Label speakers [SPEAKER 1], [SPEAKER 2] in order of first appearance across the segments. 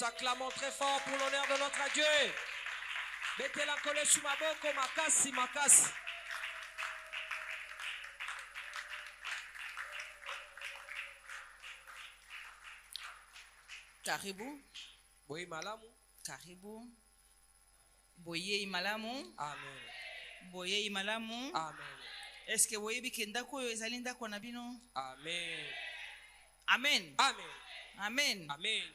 [SPEAKER 1] Acclamons très fort pour l'honneur de notre Dieu. Mettez la collée sur ma boko, makasi, makasi.
[SPEAKER 2] Karibu.
[SPEAKER 1] Boye malamu.
[SPEAKER 2] Karibu. Boye imalamu.
[SPEAKER 1] Amen.
[SPEAKER 2] Boye imalamu.
[SPEAKER 1] Amen.
[SPEAKER 2] Est-ce que boye bikenda ko ezali ndako na bino?
[SPEAKER 1] Amen.
[SPEAKER 2] Amen.
[SPEAKER 1] Amen.
[SPEAKER 2] Amen.
[SPEAKER 1] Amen.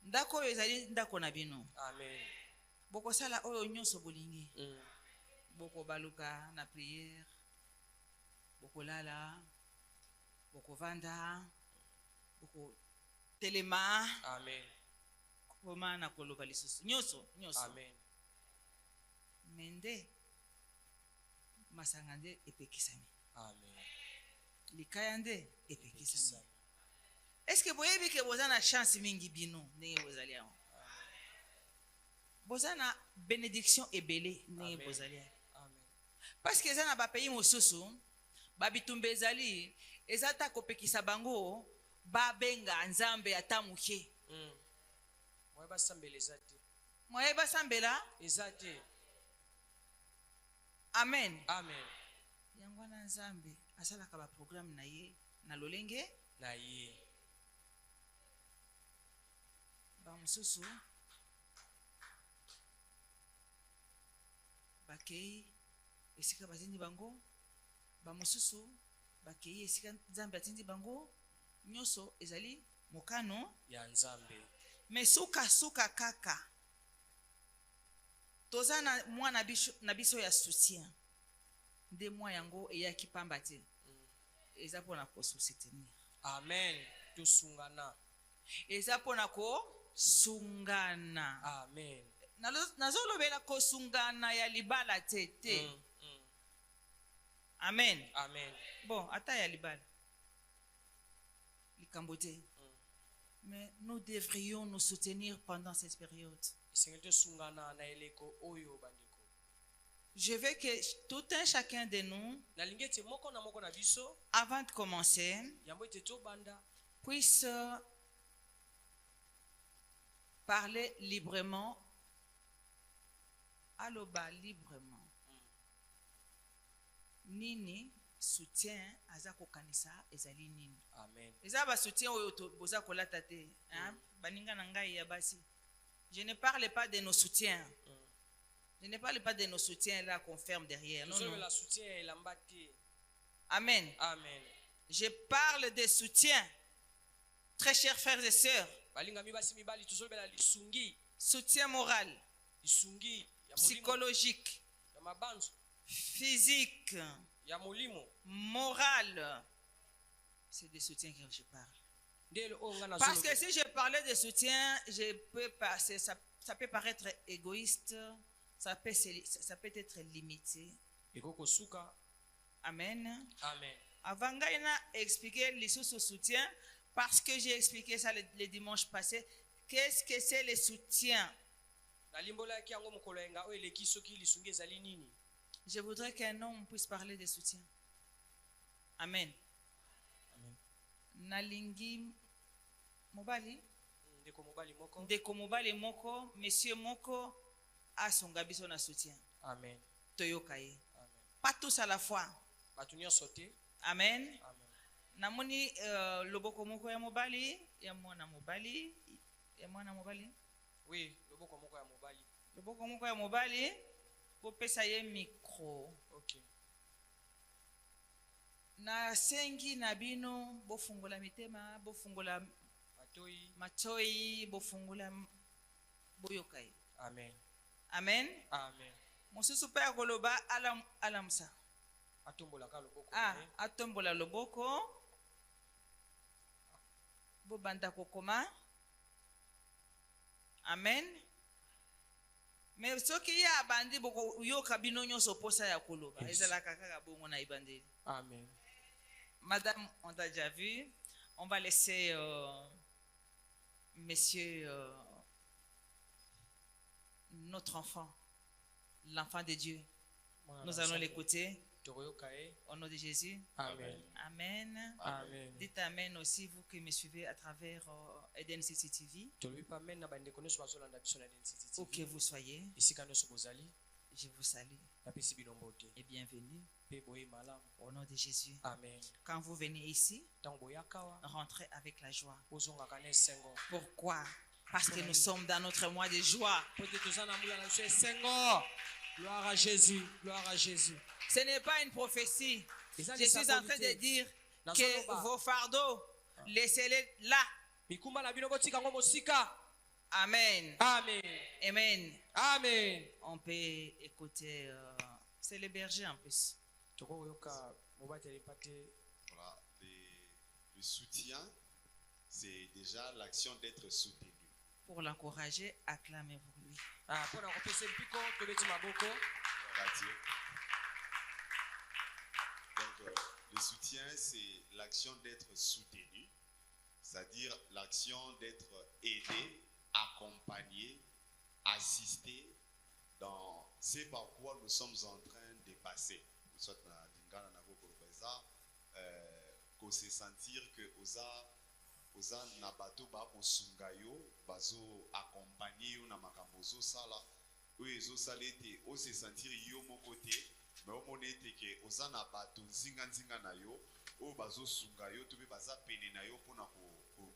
[SPEAKER 2] Ndako ezali ndako na bino.
[SPEAKER 1] Amen.
[SPEAKER 2] Boko sala oyo nyonso bolingi.
[SPEAKER 1] Mm.
[SPEAKER 2] Boko baluka na prière. Boko lala. Boko vanda. Boko telema.
[SPEAKER 1] Amen.
[SPEAKER 2] Koma na koloba lisusu. Nyonso.
[SPEAKER 1] Amen.
[SPEAKER 2] Mende masangande epekisami.
[SPEAKER 1] Amen.
[SPEAKER 2] Likayande epekisami. Est-ce que boyebi ke bozana chance mingi bino ndenge bozali aho? Bozana bénédiction ebele ndenge bozali aho.
[SPEAKER 1] Amen.
[SPEAKER 2] Parce que ezana ba pays mosusu babitumba ezali ezata kopekisa bango babenga nzambe ata muke.
[SPEAKER 1] Moye basambela ezate.
[SPEAKER 2] Moye basambela
[SPEAKER 1] Ezate.
[SPEAKER 2] Amen.
[SPEAKER 1] Amen.
[SPEAKER 2] Yangwana nzambe asalaka ba programme na ye na lolenge
[SPEAKER 1] na ye.
[SPEAKER 2] Ba mususu bakei esika bazindi bango, ba mususu bakei esika nzambe atindi bango, nyonso ezali mokano
[SPEAKER 1] ya nzambe.
[SPEAKER 2] Mais suka kaka tozana mwana na biso ya soutien nde mwa yango eyaki pamba te eza pona ko soutenir.
[SPEAKER 1] Amen. Tusungana.
[SPEAKER 2] Eza pona ko sungana.
[SPEAKER 1] Amen.
[SPEAKER 2] Nazolobela ko sungana ya libala te. Amen.
[SPEAKER 1] Amen.
[SPEAKER 2] Bon, ata ya libala likambo te. Mais nous devrions nous soutenir pendant cette période. Je veux que tout un chacun de nous, avant de commencer, puisse parler librement, aloba librement. Nini soutien azako kanisa ezali nini.
[SPEAKER 1] Amen.
[SPEAKER 2] Ezaba soutien oyo boza kolata te, hein? Baninga na ngai ya basi. Je ne parle pas de nos soutiens. Je ne parle pas de nos soutiens là qu'on ferme derrière. Non, non. Amen.
[SPEAKER 1] Amen.
[SPEAKER 2] Je parle des soutiens. Très chers frères et sœurs. Soutien moral, psychologique, physique, moral. C'est des soutiens que je parle. Parce que si je parlais de soutien, je peux passer, ça peut paraître égoïste, ça peut être limité. Amen.
[SPEAKER 1] Amen.
[SPEAKER 2] Avant d'expliquer les soutien, parce que j'ai expliqué ça le dimanche passé, qu'est-ce que c'est le soutien? Je voudrais qu'un homme puisse parler de soutien. Amen. Nalingi mobali ndeko mobali moko monsieur moko asonga biso na soutien.
[SPEAKER 1] Amen.
[SPEAKER 2] Toyoka ye. Pas tous à la fois. Amen. Namoni loboko moko ya mobali ya mwana mobali
[SPEAKER 1] oui, loboko moko ya mobali.
[SPEAKER 2] Loboko moko ya mobali popesa ye micro.
[SPEAKER 1] Okay.
[SPEAKER 2] Na sengi na bino bofungola mitema, bofungola matoi, bofungola boyokai.
[SPEAKER 1] Amen.
[SPEAKER 2] Amen.
[SPEAKER 1] Amen.
[SPEAKER 2] Mususu pa koloba alamsa.
[SPEAKER 1] Atombola ka loboko.
[SPEAKER 2] Atombola loboko. Bobanda kokoma. Amen. Mais soki ya bandi boko yoka bino nyonso posa ya koloba. Ezala kaka bongo na ibandeli.
[SPEAKER 1] Amen.
[SPEAKER 2] Madame, on t'a déjà vu. On va laisser monsieur, notre enfant, l'enfant de Dieu. Nous allons l'écouter. Au nom de Jésus.
[SPEAKER 1] Amen.
[SPEAKER 2] Amen.
[SPEAKER 1] Amen.
[SPEAKER 2] Dites Amen aussi, vous qui me suivez à travers Eden City TV. Où que vous soyez, je vous salue et bienvenue. Au nom de Jésus.
[SPEAKER 1] Amen.
[SPEAKER 2] Quand vous venez ici, rentrez avec la joie.
[SPEAKER 1] Pourquoi?
[SPEAKER 2] Parce que nous sommes dans notre mois de joie.
[SPEAKER 1] Gloire à Jésus. Gloire à Jésus.
[SPEAKER 2] Ce n'est pas une prophétie. Je suis en train de dire que vos fardeaux, laissez-les là. Amen.
[SPEAKER 1] Amen.
[SPEAKER 2] Amen.
[SPEAKER 1] Amen.
[SPEAKER 2] On peut écouter. C'est le berger en plus.
[SPEAKER 3] Voilà, le soutien, c'est déjà l'action d'être soutenu.
[SPEAKER 2] Pour l'encourager, acclamez pour lui.
[SPEAKER 3] Voilà, Dieu. Donc, le soutien, c'est l'action d'être soutenu, c'est-à-dire l'action d'être aidé, accompagné, assisté dans ce par quoi nous sommes en train de passer. Soit qu'on se sentir que oza na bato ba kosunga yo bazo accompagner yo na makambo zo sala oyo ezo sala ete o se sentir yo moko te mais omona ete ke oza na bato nzinga na yo oyo bazo sunga yo to pe baza pene na yo mpona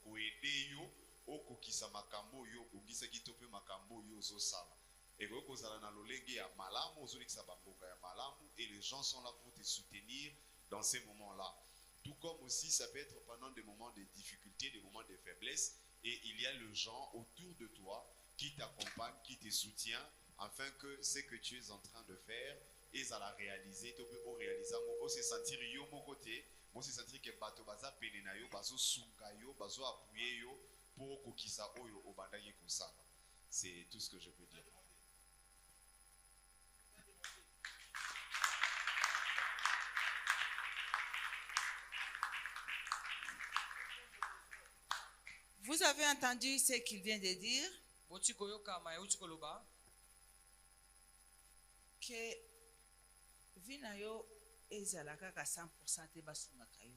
[SPEAKER 3] koede yo okokisa makambo yo obongisaki to pe makambo yo ozosala ekoki kozala na lolenge ya malamu ozolekisa bamboka ya malamu et les gens sont là pour te soutenir dans ces moments-là. Tout comme aussi ça peut être pendant des moments de difficulté, des moments de faiblesse, et il y a le gens autour de toi qui t'accompagnent, qui te soutient, afin que ce que tu es en train de faire, ils allent réaliser, tu peux réaliser, se sentir yo mon côté, moi se sentir que bato baza penena yo, bazo sunga yo, bazo appuyer yo pour kokisa oyo obanda ye kosala. C'est tout ce que je peux dire.
[SPEAKER 2] Vous avez entendu ce qu'il vient de dire? Que vinayo ezalaka ka 100% te basungaka yo.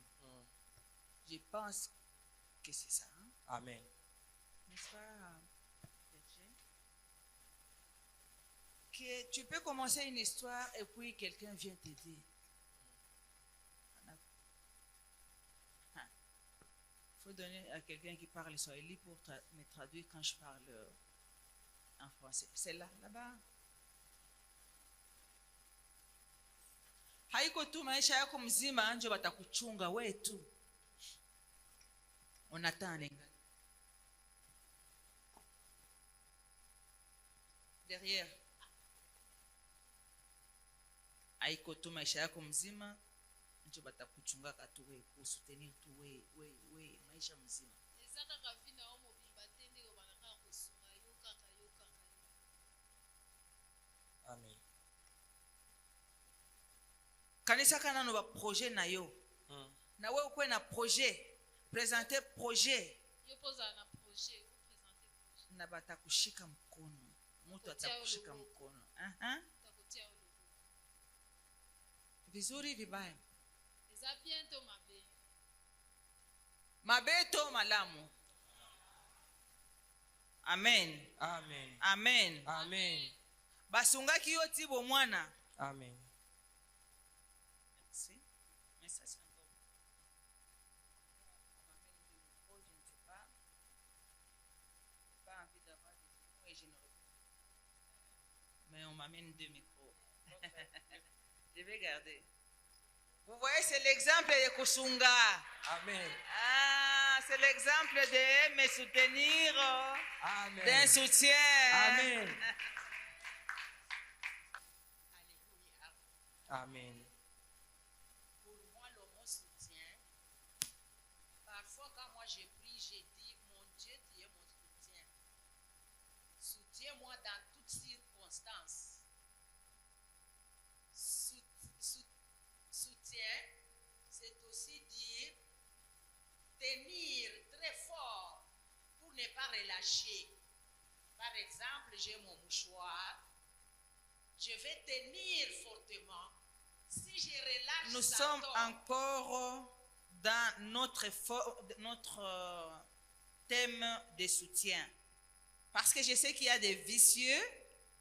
[SPEAKER 2] Je pense que c'est ça. Hein?
[SPEAKER 1] Amen.
[SPEAKER 2] N'est-ce pas? Que tu peux commencer une histoire et puis quelqu'un vient t'aider. Il faut donner à quelqu'un qui parle swahili pour me traduire quand je parle en français. C'est là, là-bas. Haiko tu maisha yako mzima nje batakuchunga wewe tu. On attend les gars. Derrière. Haiko tu maisha yako mzima nje batakuchunga katu wewe kusoutenir tu wewe maisha mzima.
[SPEAKER 4] Ezaka kavina omo bibatende ko banaka kusunga yo kaka.
[SPEAKER 1] Amen.
[SPEAKER 2] Kanisa kana no ba projet na yo. Na wewe uko na projet, présenter projet.
[SPEAKER 4] Yo poza na projet, vous présenter projet.
[SPEAKER 2] Na batakushika mkono. Mtu atakushika mkono.
[SPEAKER 4] Takutia logo.
[SPEAKER 2] Vizuri vibaya.
[SPEAKER 4] Eza bientôt mabe.
[SPEAKER 2] Mabeto malamu. Amen.
[SPEAKER 1] Amen.
[SPEAKER 2] Amen.
[SPEAKER 1] Amen.
[SPEAKER 2] Basungaki yo tibo mwana.
[SPEAKER 1] Amen.
[SPEAKER 2] Merci. Mais ça c'est encore. Pas envie d'avoir des micros et je ne. Mais on m'amène 2 micros. Je vais garder. Vous voyez, c'est l'exemple de Kusunga.
[SPEAKER 1] Amen.
[SPEAKER 2] Ah, c'est l'exemple de me soutenir,
[SPEAKER 1] Amen.
[SPEAKER 2] d'un soutien.
[SPEAKER 1] Amen.
[SPEAKER 4] Alléluia.
[SPEAKER 1] Amen.
[SPEAKER 4] Pour moi, le mot soutien, parfois quand moi j'ai pris, j'ai dit, mon Dieu, tu es mon soutien. Soutiens-moi dans toutes circonstances. Soutien, c'est aussi dire tenir très fort pour ne pas relâcher. Par exemple, j'ai mon mouchoir, je vais tenir fortement si je relâche
[SPEAKER 2] nous
[SPEAKER 4] Satan,
[SPEAKER 2] sommes encore dans notre thème de soutien. Parce que je sais qu'il y a des vicieux,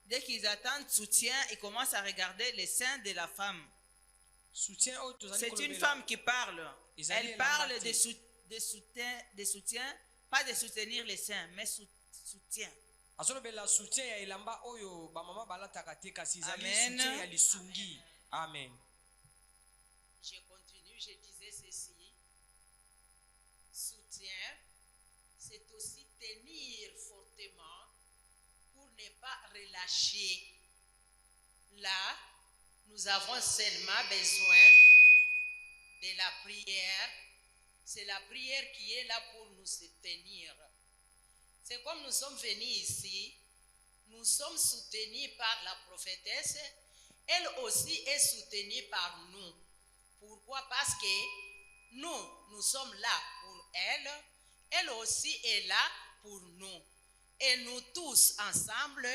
[SPEAKER 2] dès qu'ils attendent soutien, ils commencent à regarder les seins de la femme. C'est une femme qui parle. Elle parle de soutien, pas de soutenir les seins, mais soutien. Amen.
[SPEAKER 1] Amen.
[SPEAKER 4] je continue, je disais ceci. Soutien, c'est aussi tenir fortement pour ne pas relâcher. Là, nous avons seulement besoin de la prière. C'est la prière qui est là pour nous soutenir. C'est comme nous sommes venus ici, nous sommes soutenus par la prophétesse. Elle aussi est soutenue par nous. Pourquoi? Parce que nous sommes là pour elle. Elle aussi est là pour nous. Et nous tous ensemble,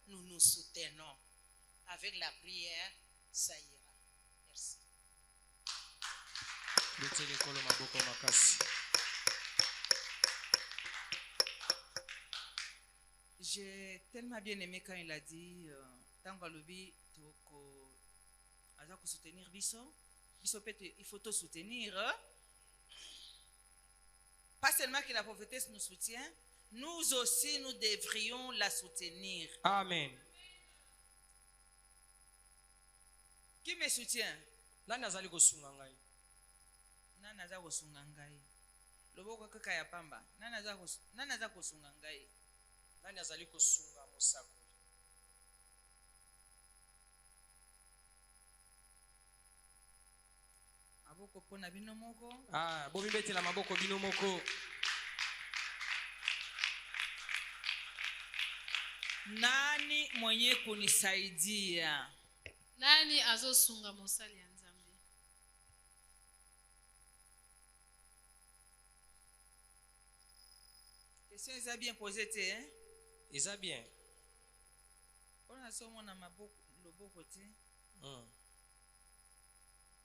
[SPEAKER 4] nous nous soutenons. Avec la prière, ça ira. Merci.
[SPEAKER 2] J'ai tellement bien aimé quand il a dit Tango Lobi Toko Azako soutenir Biso. Biso peut-être il faut te soutenir. Pas seulement que la prophétesse nous soutient, nous aussi nous devrions la soutenir.
[SPEAKER 1] Amen.
[SPEAKER 2] Qui me soutient?
[SPEAKER 1] Nani azali kosunga ngai?
[SPEAKER 2] Nani aza kosunga ngai? Loboko kaka ya pamba. Nani aza kosunga ngai?
[SPEAKER 1] Nani azali kosunga mosako?
[SPEAKER 2] Aboko pona bino moko.
[SPEAKER 1] Bomi betela maboko bino moko.
[SPEAKER 2] Nani mwenye kunisaidia?
[SPEAKER 5] Nani azosunga mosali ya Nzambe?
[SPEAKER 2] Question est bien posée, hein?
[SPEAKER 1] Eza bien.
[SPEAKER 2] On a somo na maboko loboko te.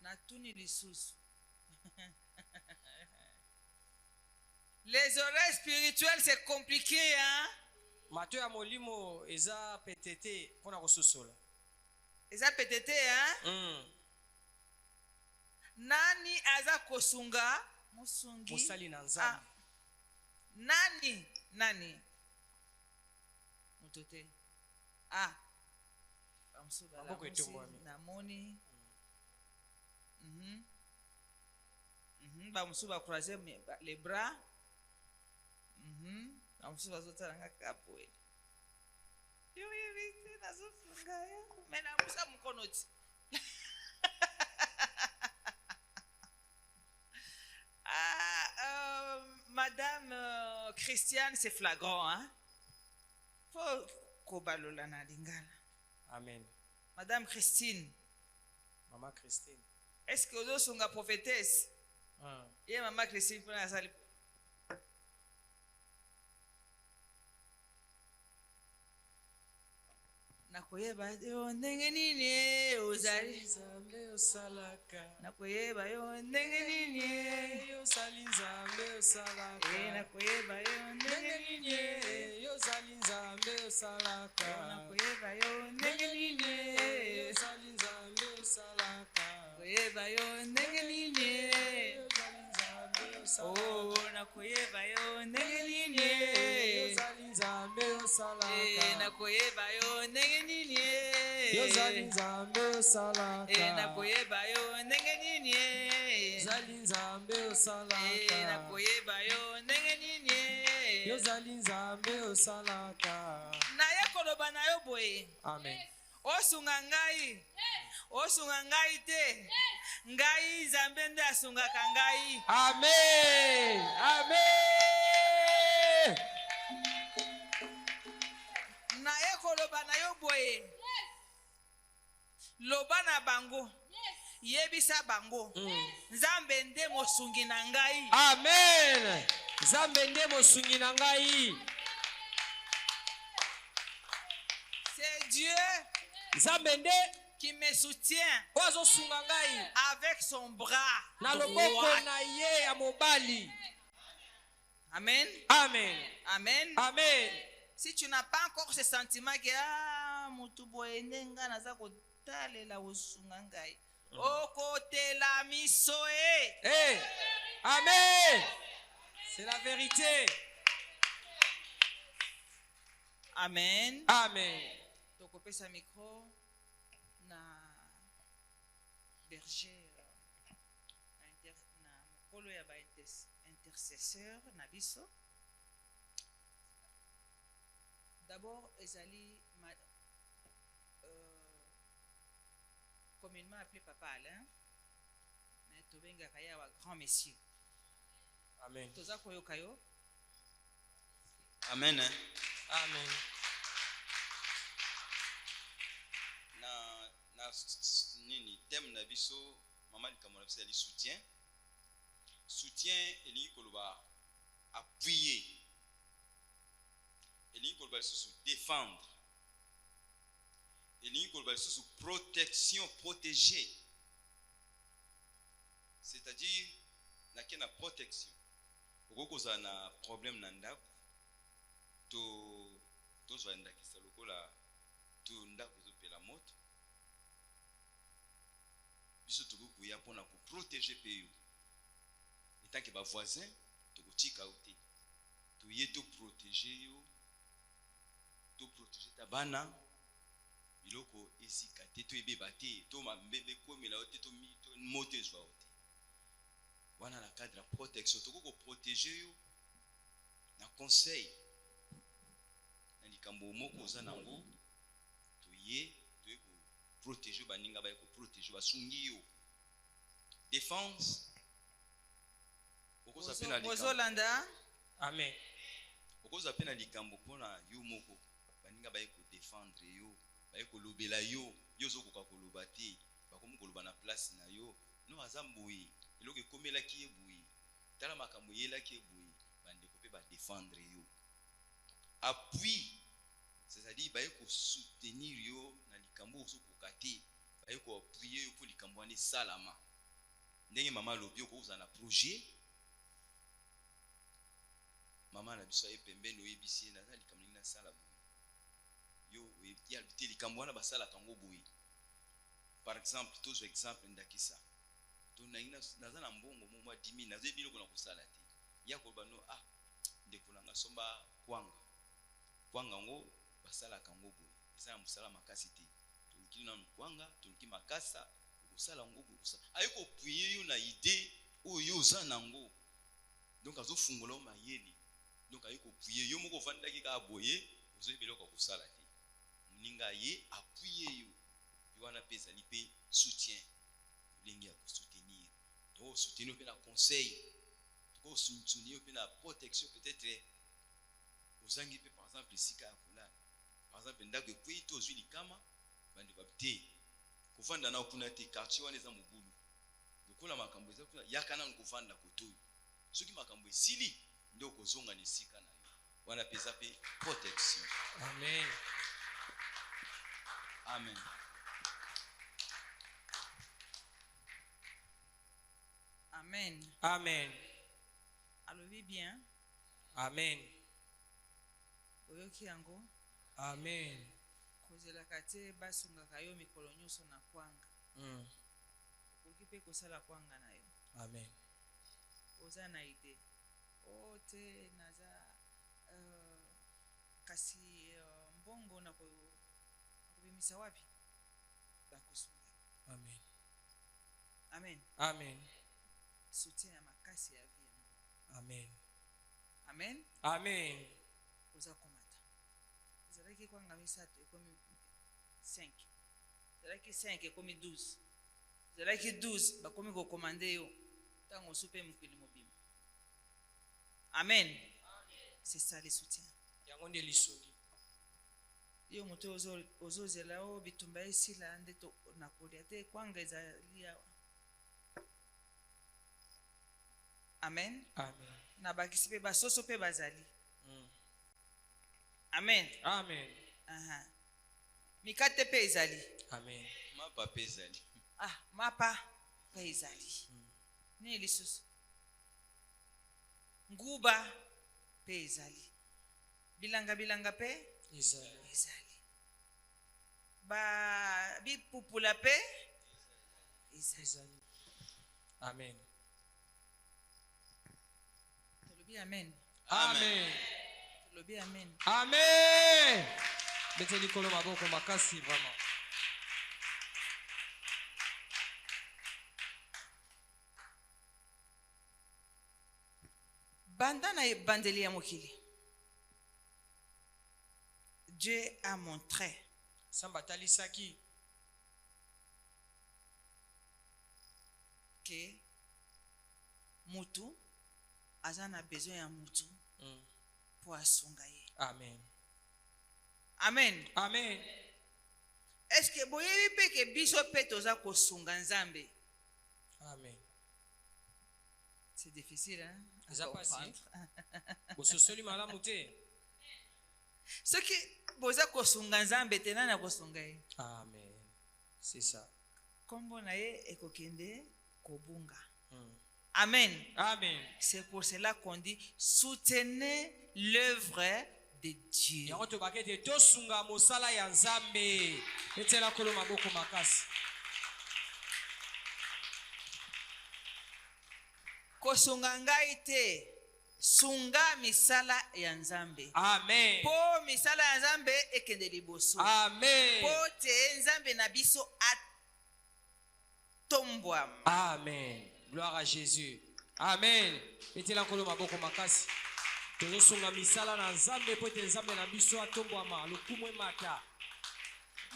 [SPEAKER 2] Na tuni lisusu. Les oreilles spirituelles c'est compliqué, hein?
[SPEAKER 1] Mato ya molimo eza petete pona kososola.
[SPEAKER 2] Eza petete, hein? Nani aza kosunga musungi?
[SPEAKER 1] Mosali na Nzambe.
[SPEAKER 2] Nani? Mutote. Bamsuba la namoni. Bamsuba croiser les bras. Bamsuba zotaranga kapwe. Yo yevite nazofunga ya. Mena musa mkono ti. Madame Christiane, c'est flagrant, hein? Faut kobalola na lingala.
[SPEAKER 1] Amen.
[SPEAKER 2] Madame Christine.
[SPEAKER 1] Maman Christine.
[SPEAKER 2] Est-ce que vous avez une prophétesse? Et maman Christine pour la salle. Nakoyeba yo ndenge nini ozali Nzambe osalaka. Nakoyeba yo ndenge nini
[SPEAKER 1] ozali Nzambe osalaka.
[SPEAKER 2] Nakoyeba yo ndenge nini
[SPEAKER 1] ozali Nzambe osalaka.
[SPEAKER 2] Nakoyeba yo ndenge nini
[SPEAKER 1] ozali Nzambe osalaka.
[SPEAKER 2] Nakoyeba yo ndenge nini
[SPEAKER 1] ozali Nzambe osalaka.
[SPEAKER 2] Oh, nakoyeba yo ndenge nini
[SPEAKER 1] ozali Nzambe osalaka.
[SPEAKER 2] Nakoyeba yo ndenge nini
[SPEAKER 1] ozali Nzambe osalaka.
[SPEAKER 2] Nakoyeba yo ndenge nini
[SPEAKER 1] ozali Nzambe osalaka.
[SPEAKER 2] Nakoyeba yo ndenge nini
[SPEAKER 1] ozali Nzambe osalaka.
[SPEAKER 2] naye koloba na yo boye.
[SPEAKER 1] Amen.
[SPEAKER 2] Osunga ngai. Osunga ngai te. Ngai Nzambe nde asungaka ngai.
[SPEAKER 1] Amen. Amen.
[SPEAKER 2] Naye koloba na yo boye. Loba na bango. Yebisa bango. Nzambe nde mosungi na ngai.
[SPEAKER 1] Amen. Nzambe nde mosungi na ngai.
[SPEAKER 2] C'est Dieu
[SPEAKER 1] Nzambe nde
[SPEAKER 2] qui me soutient
[SPEAKER 1] oyo azosunga ngai
[SPEAKER 2] avec son bras
[SPEAKER 1] na loboko
[SPEAKER 2] droit.
[SPEAKER 1] na ye ya mobali.
[SPEAKER 2] Amen.
[SPEAKER 1] Amen.
[SPEAKER 2] Amen.
[SPEAKER 1] Amen.
[SPEAKER 2] Si tu n'as pas encore ce sentiment que mutu boye ndenga naza kotalela osunga ngai okotela miso e.
[SPEAKER 1] Hey. Amen. C'est la vérité.
[SPEAKER 2] Amen.
[SPEAKER 1] Amen.
[SPEAKER 2] Tokopesa micro na berger na mokolo ya ba intercesseur na biso. D'abord, ezali communément appelé Papa Alain, mais tobenga kaya wa grand monsieur.
[SPEAKER 1] Amen.
[SPEAKER 2] Toza koyo kayo.
[SPEAKER 6] Amen.
[SPEAKER 1] Amen.
[SPEAKER 6] Na nini thème na biso mama likamona biso ali soutien. Soutien eli koloba appuyer. Eli koloba sous défendre. Eli koloba sous protection, protéger. C'est-à-dire na kena protection. Okokoza na problème na ndako to zwa ndakisa lokola to ndako ezopela moto biso tokokuya mpona koprotege mpe yo etanke bavoisin tokotika yo te toye toprotege yo toprotege ta bana biloko esika te toyebeba te to mambebe ekomela yo te to moto ezwa yo te wana na cadre ya protection tokokoprotege yo na conseil na likambo moko oza nango toye koprotege baninga baye koprotege basungi yo défense okoza pe na
[SPEAKER 2] ozolanda.
[SPEAKER 1] Amen.
[SPEAKER 6] okoza pe na likambo mpona yo moko baninga baye kodefendre yo baye kolobela yo yo ozokoka koloba te bakomi koloba na place na yo no aza mboye eloko ekomelaki ye boye tala makambo eyelaki ye boye bandeko mpe badefendre yo appui c'est-à-dire baye kosoutenir yo na likambo ozokoka te baye koappuye yo mpo likambo wana esalama ndenge mama alobi okoza na projet mama na biso aye pembeni oyebisi ye naza likambo ndenge nasala boye yo oyebi alobi te likambo wana basalaka yango boye par exemple tozwa exemple ndakisa to naza na mbongo mwa 10 000 nazoyebi biloko na kosala te ya koloba no ndeko nanga somba kwanga yango basalaka yango boye eza na mosala makasi te toluki nanu kwanga toluki makasa okosala yango boye aye kopuye yo na ide oyo yo oza nango donc azofungola yo mayele donc aye kopuye yo moko ovandaki kaka boye ozoyebi biloko ya kosala te moninga ye apuye yo yo wana mpe ezali mpe soutien lenge ya kosoutenir tokosoutenir mpe na conseil tokosoutenir mpe na protection peut-être ozangi mpe par exemple esika ya kolala par exemple ndako ekwei to ozwi likama bandeko te kovanda na kuna te quartier wana eza mobulu lokola makambo eza kuna yaka nanu kovanda kotoyo soki makambo esili nde okozonga na esika na yo wana mpe eza mpe protection.
[SPEAKER 1] Amen.
[SPEAKER 6] Amen.
[SPEAKER 2] Amen.
[SPEAKER 1] Amen.
[SPEAKER 2] Alobi bien.
[SPEAKER 1] Amen.
[SPEAKER 2] Oyoki yango.
[SPEAKER 1] Amen.
[SPEAKER 2] Kozelaka te basungaka yo mikolo nyonso na kwanga. Okoki mpe kosala kwanga na yo.
[SPEAKER 1] Amen.
[SPEAKER 2] Oza na ide te naza kasi mbongo na kobimisa wapi bakosunga.
[SPEAKER 1] Amen.
[SPEAKER 2] Amen.
[SPEAKER 1] Amen.
[SPEAKER 2] Soutien ya makasi ya vie.
[SPEAKER 1] Amen.
[SPEAKER 2] Amen.
[SPEAKER 1] Amen.
[SPEAKER 2] Oza komata ezalaki kwanga misato ekomi 5 ezalaki 5 ekomi 12 ezalaki 12 bakomi kokomande yo ntango osu mpe mokili mobima. Amen. C'est ça le soutien.
[SPEAKER 1] Yango nde lisungi.
[SPEAKER 2] Yo moto ozozela o bitumba esila nde to na kolia te kwanga ezali awa. Amen.
[SPEAKER 1] Amen.
[SPEAKER 2] Na bakisi mpe basoso mpe bazali. Amen.
[SPEAKER 1] Amen.
[SPEAKER 2] Mikate pe ezali.
[SPEAKER 1] Amen.
[SPEAKER 6] Mapa pezali.
[SPEAKER 2] Ah, mapa pe ezali. Ni lisusu. Nguba pe ezali. Bilanga pe ezali. Ba bipupula pe ezali.
[SPEAKER 1] Amen.
[SPEAKER 2] Tolobi amen.
[SPEAKER 1] Amen.
[SPEAKER 2] Tolobi amen.
[SPEAKER 1] Amen. Bete likolo maboko makasi vraiment.
[SPEAKER 2] Banda na bandeli ya mokili. Dieu a montré
[SPEAKER 1] Samba talisaki
[SPEAKER 2] que mutu azana besoin ya mutu pour asunga ye.
[SPEAKER 1] Amen.
[SPEAKER 2] Amen.
[SPEAKER 1] Amen.
[SPEAKER 2] Est-ce que boyebi pe ke biso pe toza kosunga Nzambe?
[SPEAKER 1] Amen.
[SPEAKER 2] C'est difficile, hein?
[SPEAKER 1] Eza pasi. Bososoli malamu te.
[SPEAKER 2] Ce qui boza kosunga Nzambe te nana kosunga ye.
[SPEAKER 1] Amen. C'est ça.
[SPEAKER 2] Kombo na ye ekokende kobunga. Amen.
[SPEAKER 1] Amen.
[SPEAKER 2] C'est pour cela qu'on dit soutenez l'œuvre de Dieu.
[SPEAKER 1] Yango to bakete to sunga mosala ya Nzambe. Betela kolo maboko makasi.
[SPEAKER 2] Kosunga ngai te, sunga misala ya Nzambe.
[SPEAKER 1] Amen.
[SPEAKER 2] Po misala ya Nzambe ekende liboso.
[SPEAKER 1] Amen.
[SPEAKER 2] Po te Nzambe na biso atombwama.
[SPEAKER 1] Amen. Gloire à Jésus. Amen. Betela kolo maboko makasi. Tozo sunga misala na Nzambe po te Nzambe na biso atombwama lokumu emata.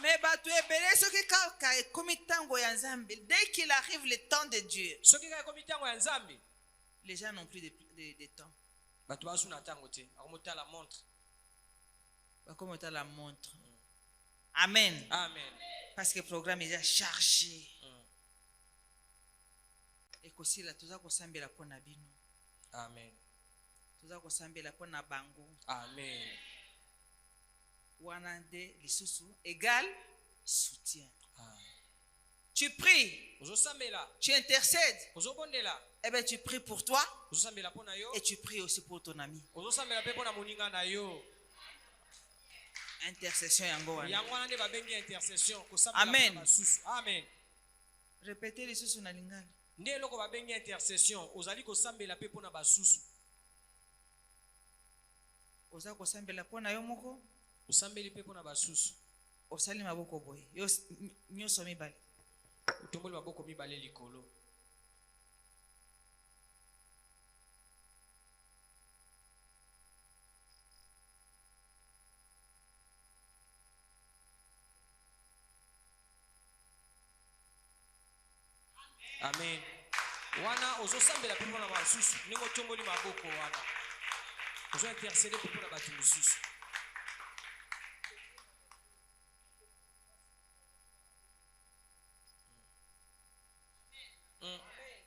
[SPEAKER 2] Mais bato ebele soki kaka ekomi tango ya Nzambe, dès qu'il arrive le temps de Dieu,
[SPEAKER 1] Soki ka ekomi tango ya Nzambe,
[SPEAKER 2] les gens n'ont plus de temps.
[SPEAKER 1] bato basu na tango te. Akomota la montre.
[SPEAKER 2] Comme on la montre. Amen.
[SPEAKER 1] Amen.
[SPEAKER 2] Parce que le programme est déjà chargé. Et aussi là, tout ça qu'on s'en la pour Nabino.
[SPEAKER 1] Amen.
[SPEAKER 2] Tout ça qu'on s'en la pour Nabango.
[SPEAKER 1] Amen.
[SPEAKER 2] Wanande lisusu égal soutien.
[SPEAKER 1] Ah.
[SPEAKER 2] Tu pries,
[SPEAKER 1] Ozosambela.
[SPEAKER 2] tu intercèdes.
[SPEAKER 1] Ozobondela.
[SPEAKER 2] Eh bien, tu pries pour toi
[SPEAKER 1] Ozosambela pona yo.
[SPEAKER 2] et tu pries aussi pour ton ami.
[SPEAKER 1] Ozosambela pe pona moninga na yo.
[SPEAKER 2] Intercession yango wana.
[SPEAKER 1] Yango wana nde babengi intercession. Kosambela
[SPEAKER 2] Amen.
[SPEAKER 1] pona basusu. Amen.
[SPEAKER 2] Répétez lisusu na lingala.
[SPEAKER 1] Nde eloko babengi intercession. Ozali kosambela pe pona basusu.
[SPEAKER 2] Oza kosambela pona yo moko.
[SPEAKER 1] Osambeli pe pona basusu.
[SPEAKER 2] Osali maboko boye. Yo nyoso mibale.
[SPEAKER 1] Utomboli maboko mibale likolo. Amen. Wana ozosambela pe pona basusu. Ningo tomboli maboko wana. Ozo intercéder pe pona batu mususu.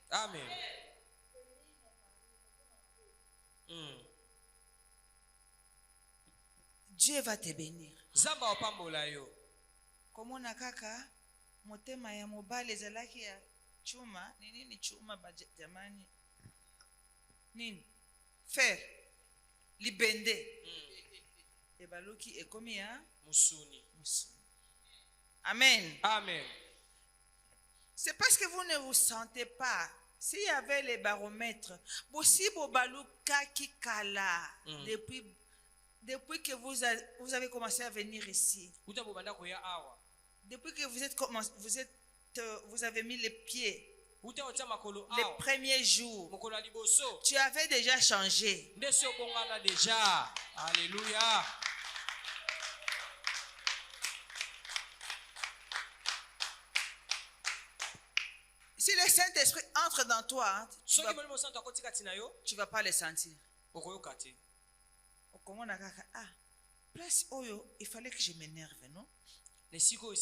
[SPEAKER 1] Amen.
[SPEAKER 2] Dieu va te bénir.
[SPEAKER 1] Zamba opambola yo.
[SPEAKER 2] Komona kaka motema ya mobali ezalaki ya chuma. Nini chuma jamani? Nini? Fer. Libende. Ebaluki ekomi ya
[SPEAKER 1] Musuni.
[SPEAKER 2] musuni. Amen.
[SPEAKER 1] Amen.
[SPEAKER 2] C'est parce que vous ne vous sentez pas. S'il y avait les baromètres, si Bobaluka Kikala, depuis que vous avez commencé à venir ici, depuis que vous avez mis les pieds, les premiers jours, tu avais déjà changé.
[SPEAKER 1] Alléluia.
[SPEAKER 2] Si le Saint-Esprit entre dans toi, tu ne vas pas le sentir. Place Oyo, il fallait que je m'énerve, non? Saint-Esprit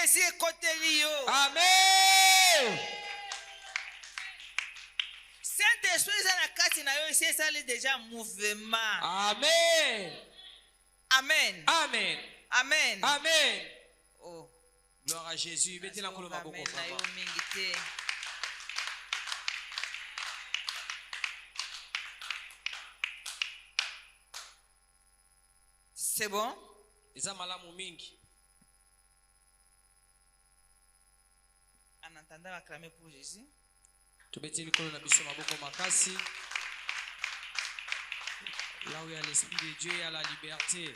[SPEAKER 2] ici est côté Lio.
[SPEAKER 1] Amen.
[SPEAKER 2] Saint-Esprit est dans la carte c'est ça déjà mouvement.
[SPEAKER 1] Amen.
[SPEAKER 2] Amen.
[SPEAKER 1] Amen.
[SPEAKER 2] Amen.
[SPEAKER 1] Amen.
[SPEAKER 2] Oh.
[SPEAKER 1] Gloire à Jésus. Mettez la colonne à beaucoup.
[SPEAKER 2] Amen. Na yo mingi te. C'est bon?
[SPEAKER 1] Eza malamu mingi.
[SPEAKER 2] En entendant acclamer pour Jésus.
[SPEAKER 1] Tubeti likolo na biso maboko makasi. Là où il y a l'esprit de Dieu, il y a la liberté.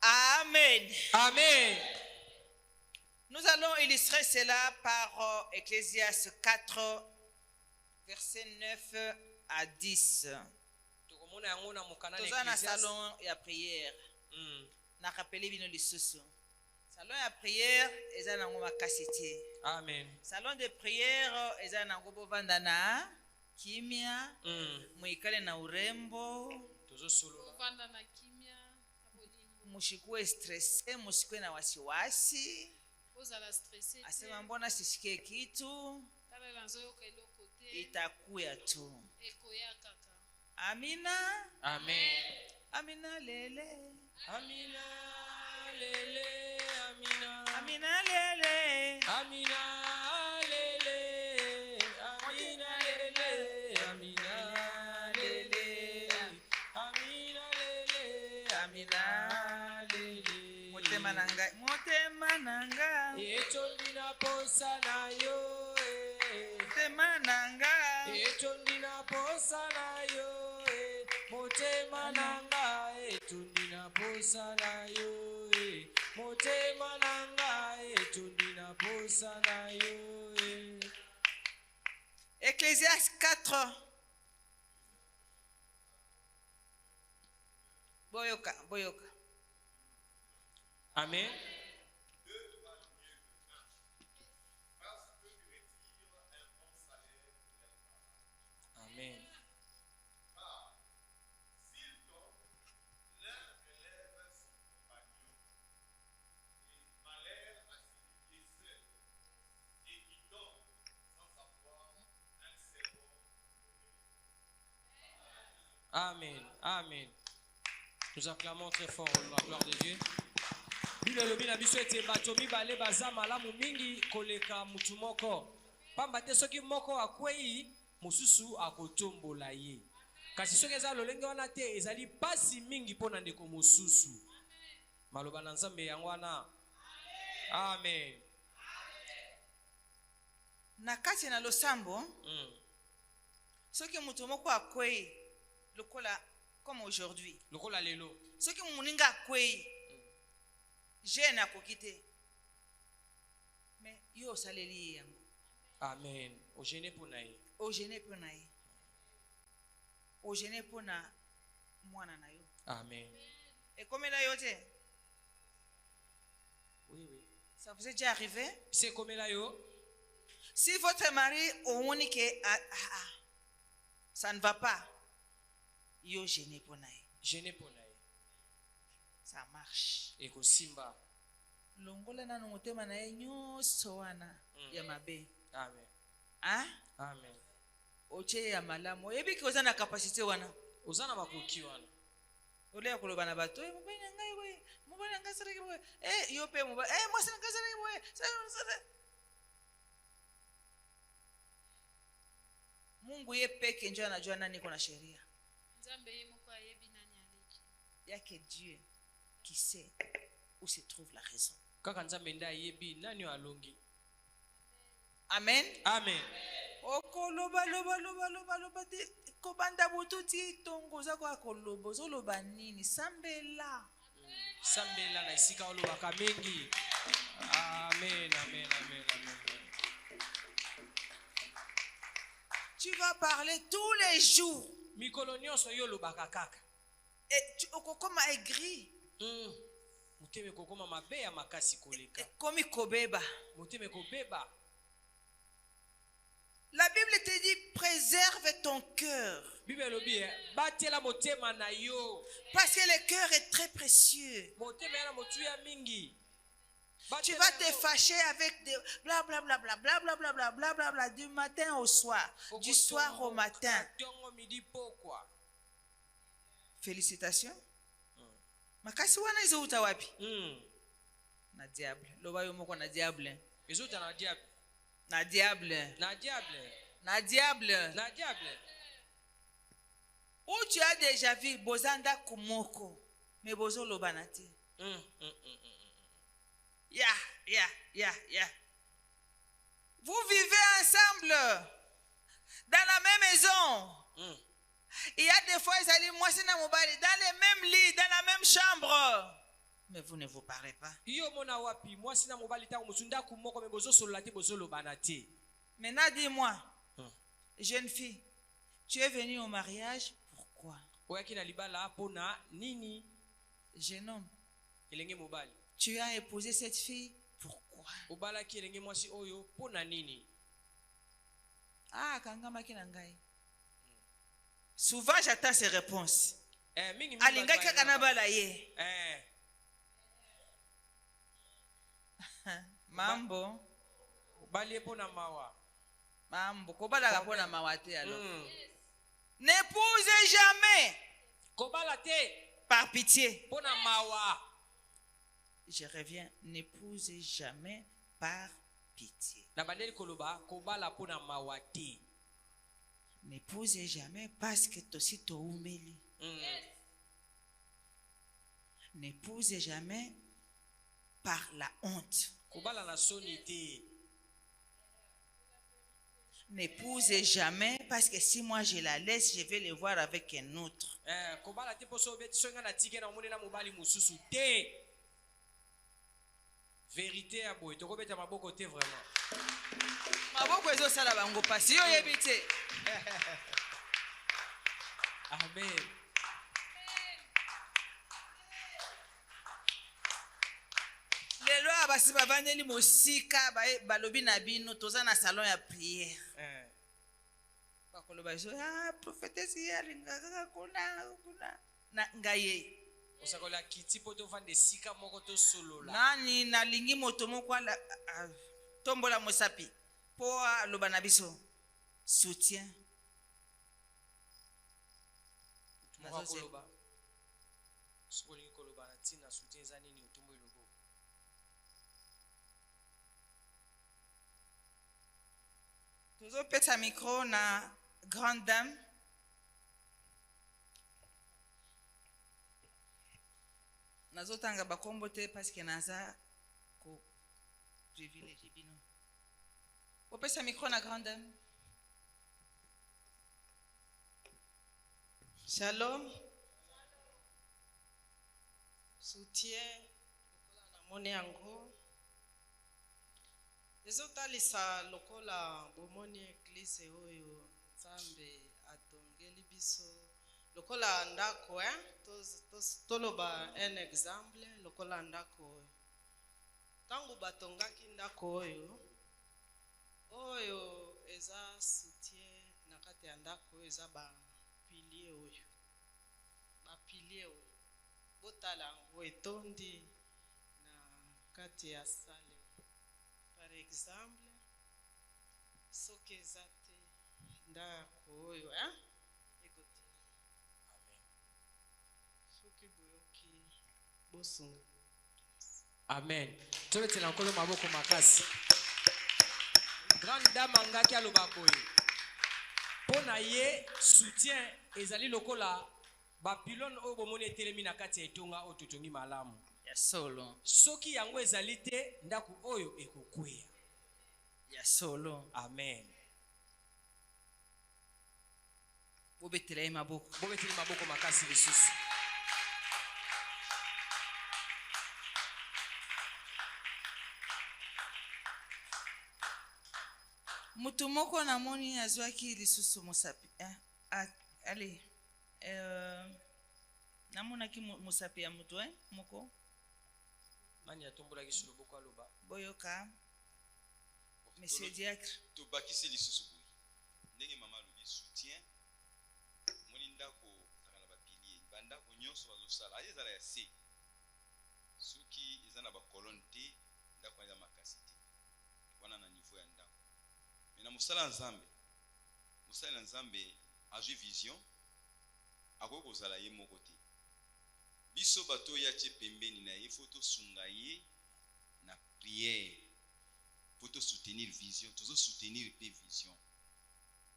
[SPEAKER 2] Amen.
[SPEAKER 1] Amen.
[SPEAKER 2] Nous allons illustrer cela par Ecclésiaste 4, versets 9 à 10. Nous avons un salon et à prière. Na rappelé bino lisusu. Salon ya prière eza nango makasiti.
[SPEAKER 1] Amen.
[SPEAKER 2] Salon de prière eza nango bovanda na kimia, muikale na urembo,
[SPEAKER 5] Uvanda na kimia, abolimbo.
[SPEAKER 2] mushikuwe stressé, musikwe na wasiwasi.
[SPEAKER 5] Ozala stressé.
[SPEAKER 2] Asema mbona sisikie kitu,
[SPEAKER 5] Tala lanzo yoka eloko te.
[SPEAKER 2] itakuya tu.
[SPEAKER 5] Ekoya kaka.
[SPEAKER 2] Amina.
[SPEAKER 1] Amen.
[SPEAKER 2] Amina lele.
[SPEAKER 1] Amina lele. Amina.
[SPEAKER 2] Amina lele.
[SPEAKER 1] Amina lele. Amina lele. Amina lele. Amina lele. Amina lele.
[SPEAKER 2] Motema nanga. Motema nanga.
[SPEAKER 1] Etondi na posa na yo.
[SPEAKER 2] Motema nanga.
[SPEAKER 1] Etondi na posa na yo. Motema nanga. Etondi na posa na yo. Motema nanga. Etondi na posa na yo.
[SPEAKER 2] Ecclésiaste 4. Boyoka, boyoka.
[SPEAKER 1] Amen. Amen. Amen. Amen. Nous acclamons très fort la gloire de Dieu. Bible lobi na biso ete bato mibale baza malamu mingi koleka mutu moko. Pamba te soki moko akwei mosusu akotombola ye. Kasi soki eza lolenge wana te ezali pasi mingi mpona ndeko mosusu. Maloba na Nzambe yango wana. Amen.
[SPEAKER 2] Na kati na losambo, soki mutu moko akwei lokola comme aujourd'hui.
[SPEAKER 1] Lokola lelo.
[SPEAKER 2] Soki muninga akwei jeune akoki te. Mais yo osaleli yango.
[SPEAKER 1] Amen. Ogene mpona ye.
[SPEAKER 2] Ogene mpona ye. Ogene mpona mwana na yo.
[SPEAKER 1] Amen.
[SPEAKER 2] Ekomela yo te?
[SPEAKER 1] Oui, oui.
[SPEAKER 2] Ça vous est déjà arrivé?
[SPEAKER 1] C'est comme là yo.
[SPEAKER 2] Si votre mari omoni que ça ne va pas, yo gêné mpona ye.
[SPEAKER 1] Gêné mpona ye.
[SPEAKER 2] Ça marche.
[SPEAKER 1] Eko simba.
[SPEAKER 2] Longola na motema na ye nyonso wana ya mabe.
[SPEAKER 1] Amen.
[SPEAKER 2] Hein?
[SPEAKER 1] Amen.
[SPEAKER 2] Oche ya malamu. Yebi ki oza na capacité wana.
[SPEAKER 1] Oza na bakoki wana.
[SPEAKER 2] Ole ya koloba na bato, mobali na ngai we, mobali na ngai saraki we. Yo pe mobali, mwasi na ngai saraki we. Mungu ye peke ndio anajua nani iko na sheria.
[SPEAKER 5] Nzambe ye moko ayebi nani aleki.
[SPEAKER 2] Yake Dieu qui sait où se trouve la raison.
[SPEAKER 1] Kaka Nzambe nda yebi nani alongi.
[SPEAKER 2] Amen.
[SPEAKER 1] Amen.
[SPEAKER 2] Okoloba loba loba loba loba de kobanda bututi tongo za kwa kolobo zoloba nini sambela.
[SPEAKER 1] Sambela na isika olobaka mingi. Amen, amen, amen, amen.
[SPEAKER 2] Tu vas parler tous les jours.
[SPEAKER 1] Mikolo nyonso yo olobaka kaka.
[SPEAKER 2] Et tu okokoma aigri.
[SPEAKER 1] motema ekokoma mabe ya makasi koleka
[SPEAKER 2] Ekomi kobeba.
[SPEAKER 1] motema ekobeba.
[SPEAKER 2] La Bible te dit préserve ton cœur.
[SPEAKER 1] Bible elobi batela motema na yo
[SPEAKER 2] Parce que le cœur est très précieux.
[SPEAKER 1] motema yana motuya mingi.
[SPEAKER 2] Tu vas te fâcher avec des blablabla, blablabla, blablabla, blablabla, du matin au soir, du soir au matin. Félicitations. Makasi wana izouta wapi? Na diable. Loba yo moko na diable.
[SPEAKER 1] Izouta na diable.
[SPEAKER 2] Na diable.
[SPEAKER 1] Na diable.
[SPEAKER 2] Na diable.
[SPEAKER 1] Na diable.
[SPEAKER 2] Où tu as déjà vu bozanda kumoko, mais bozo loba na te. Vous vivez ensemble dans la même maison. Il y a des fois, ils allaient moi c'est dans le même lit, dans la même chambre. Mais vous ne vous parlez pas. Maintenant, dis-moi, jeune fille, tu es venue au mariage, pourquoi? Jeune homme, tu as épousé cette fille, pourquoi? Ah, kangama kinangai. Souvent j'attends ces réponses. Alinga kakanabala ye. Mambo. Mambo. Kobala kapona mawate alors. N'épousez jamais. Par pitié. Je reviens. N'épousez jamais par pitié. N'épousez jamais parce que tosi to umeli. N'épousez jamais par la honte. N'épousez jamais parce que si moi je la laisse, je vais le voir avec un autre.
[SPEAKER 1] Vérité à boy, tu connais ta maboko te vraiment.
[SPEAKER 2] Maboko ezo sala bango pasi yo yebite.
[SPEAKER 1] Amen.
[SPEAKER 2] Lelo abasi bavandeli mosika balobi na bino toza na salon ya prière. Bakoloba zo prophétesse yalingaka kuna na ngaye.
[SPEAKER 1] Osakola kiti poto vande sika moko to solola.
[SPEAKER 2] Nani nalingi moto moko tombola mosapi po aloba na biso soutien.
[SPEAKER 1] Koloba. Sokolingi koloba na tina soutien zani ni utumbo ilobo.
[SPEAKER 2] Tozo pesa micro na grande dame. Nazotanga bakombo te parce que naza ko privilège bino. Opesa micro na grande dame.
[SPEAKER 4] Shalom. Soutien lokola na moni yango. Ezotalisa lokola bomoni église oyo Nzambe atongeli biso. Lokola ndako toloba un exemple lokola ndako oyo. Tangu batongaki ndako oyo eza soutien na kati ya ndako oyo eza ba pilier oyo. Botala yango etondi na kati ya sale. Par exemple, soki eza te ndako oyo ekote.
[SPEAKER 1] Amen.
[SPEAKER 4] Soki boyoki bosunga.
[SPEAKER 1] Amen. Tolotela nkolo maboko makasi. Grande dame angaki aloba boye. Pona ye soutien ezali lokola bapilone oyo bomoni etelemi na kati ya etonga oyo totongi malamu.
[SPEAKER 2] Ya solo.
[SPEAKER 1] Soki yango ezali te ndako oyo ekokweya.
[SPEAKER 2] Ya solo.
[SPEAKER 1] Amen.
[SPEAKER 2] Bobetela maboko.
[SPEAKER 1] Bobetela maboko makasi lisusu.
[SPEAKER 2] Mutu moko na moni azwaki lisusu mosapi. Allez. Namonaki mosapi ya mutu moko.
[SPEAKER 1] Mani atombolaki sur loboko aloba.
[SPEAKER 2] Boyoka, Monsieur Diacre.
[SPEAKER 6] tobakisi lisusu boye ndenge mama alobi soutien moni ndako ezaka na bapilie bandako nyonso bazosala aye ezala ya se soki eza na bakolone te ndako eza makasi te wana na niveau ya ndako me na mosala ya nzambe mosali na nzambe azwi vision akoki kozala ye moko te biso bato oyo atie pembeni na ye fo tosunga ye na priere pour te soutenir vision, toujours soutenir pe vision.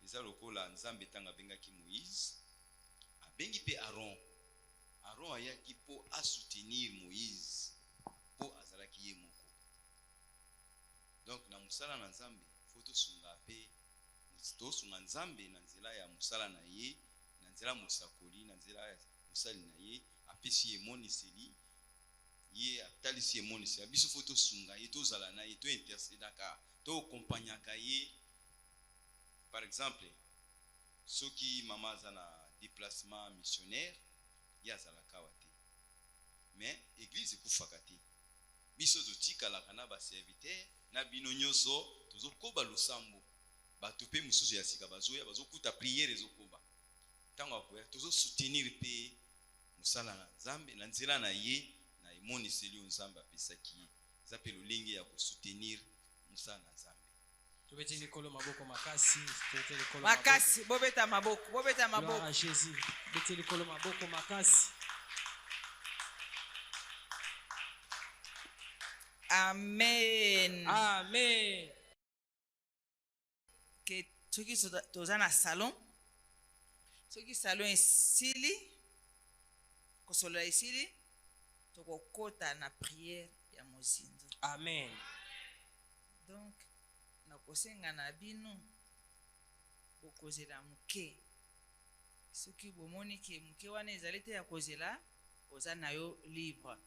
[SPEAKER 6] Eza lokola nzambe tanga bengaki Moïse, abengi pe Aaron. Aaron ayaki po a soutenir Moïse, po azalaki ye moko. Donc na musala na nzambe, faut to sunga pe to sunga nzambe na nzela ya musala na ye, na nzela musakoli, na nzela ya musali na ye, apesi ye moniseli. Ye atalisi ye monisi biso fo tosunga ye tozala na ye to intercédaka to accompagnaka ye. Par exemple soki mama aza na déplacement missionnaire ye azalaka awa te mais église ekufaka te biso totikalaka na baserviteur na bino nyonso tozokoba losambo bato mpe mosusu ya sika bazoya bazokuta priere ezokoba ntango akoya tozosoutenir mpe mosala na nzambe na nzela na ye na emoniseli oyo nzambe apesaki ye eza mpe lolenge ya kosoutenir mosala na nzambe.
[SPEAKER 1] Tobeti likolo maboko makasi, tobeti likolo
[SPEAKER 2] makasi, bobeta maboko, bobeta maboko.
[SPEAKER 1] Gloire à Jésus. Tobeti likolo maboko makasi.
[SPEAKER 2] Amen.
[SPEAKER 1] Amen.
[SPEAKER 2] Que soki toza na salon, soki salon esili, kosolola esili, tokokota na prière ya mozindo.
[SPEAKER 1] Amen.
[SPEAKER 2] Donc nakosenga na bino bokozela muke soki bomoni ke muke wana ezali te ya kozela oza na yo libre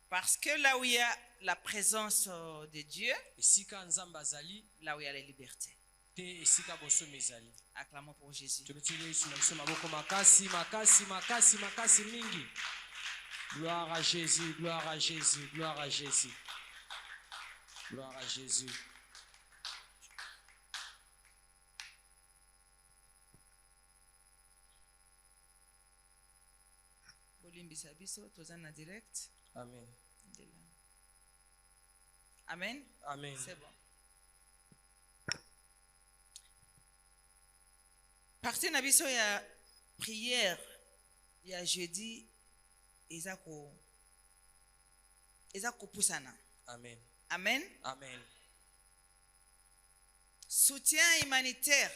[SPEAKER 2] parce que là où il y a la présence de Dieu
[SPEAKER 1] esika nzamba azali
[SPEAKER 2] là où il y a la liberté
[SPEAKER 1] te esika bosomi ezali.
[SPEAKER 2] acclamons pour Jésus.
[SPEAKER 1] Tobeti Yesu na biso maboko makasi makasi makasi makasi mingi. Gloire à Jésus, gloire à Jésus, gloire à Jésus. Gloire à Jésus.
[SPEAKER 2] Bolimbisa biso toza na direct.
[SPEAKER 1] Amen.
[SPEAKER 2] Amen.
[SPEAKER 1] Amen.
[SPEAKER 2] C'est bon. Partie na biso ya prière ya jeudi eza kopusana.
[SPEAKER 1] Amen.
[SPEAKER 2] Amen.
[SPEAKER 1] Amen.
[SPEAKER 2] Soutien humanitaire.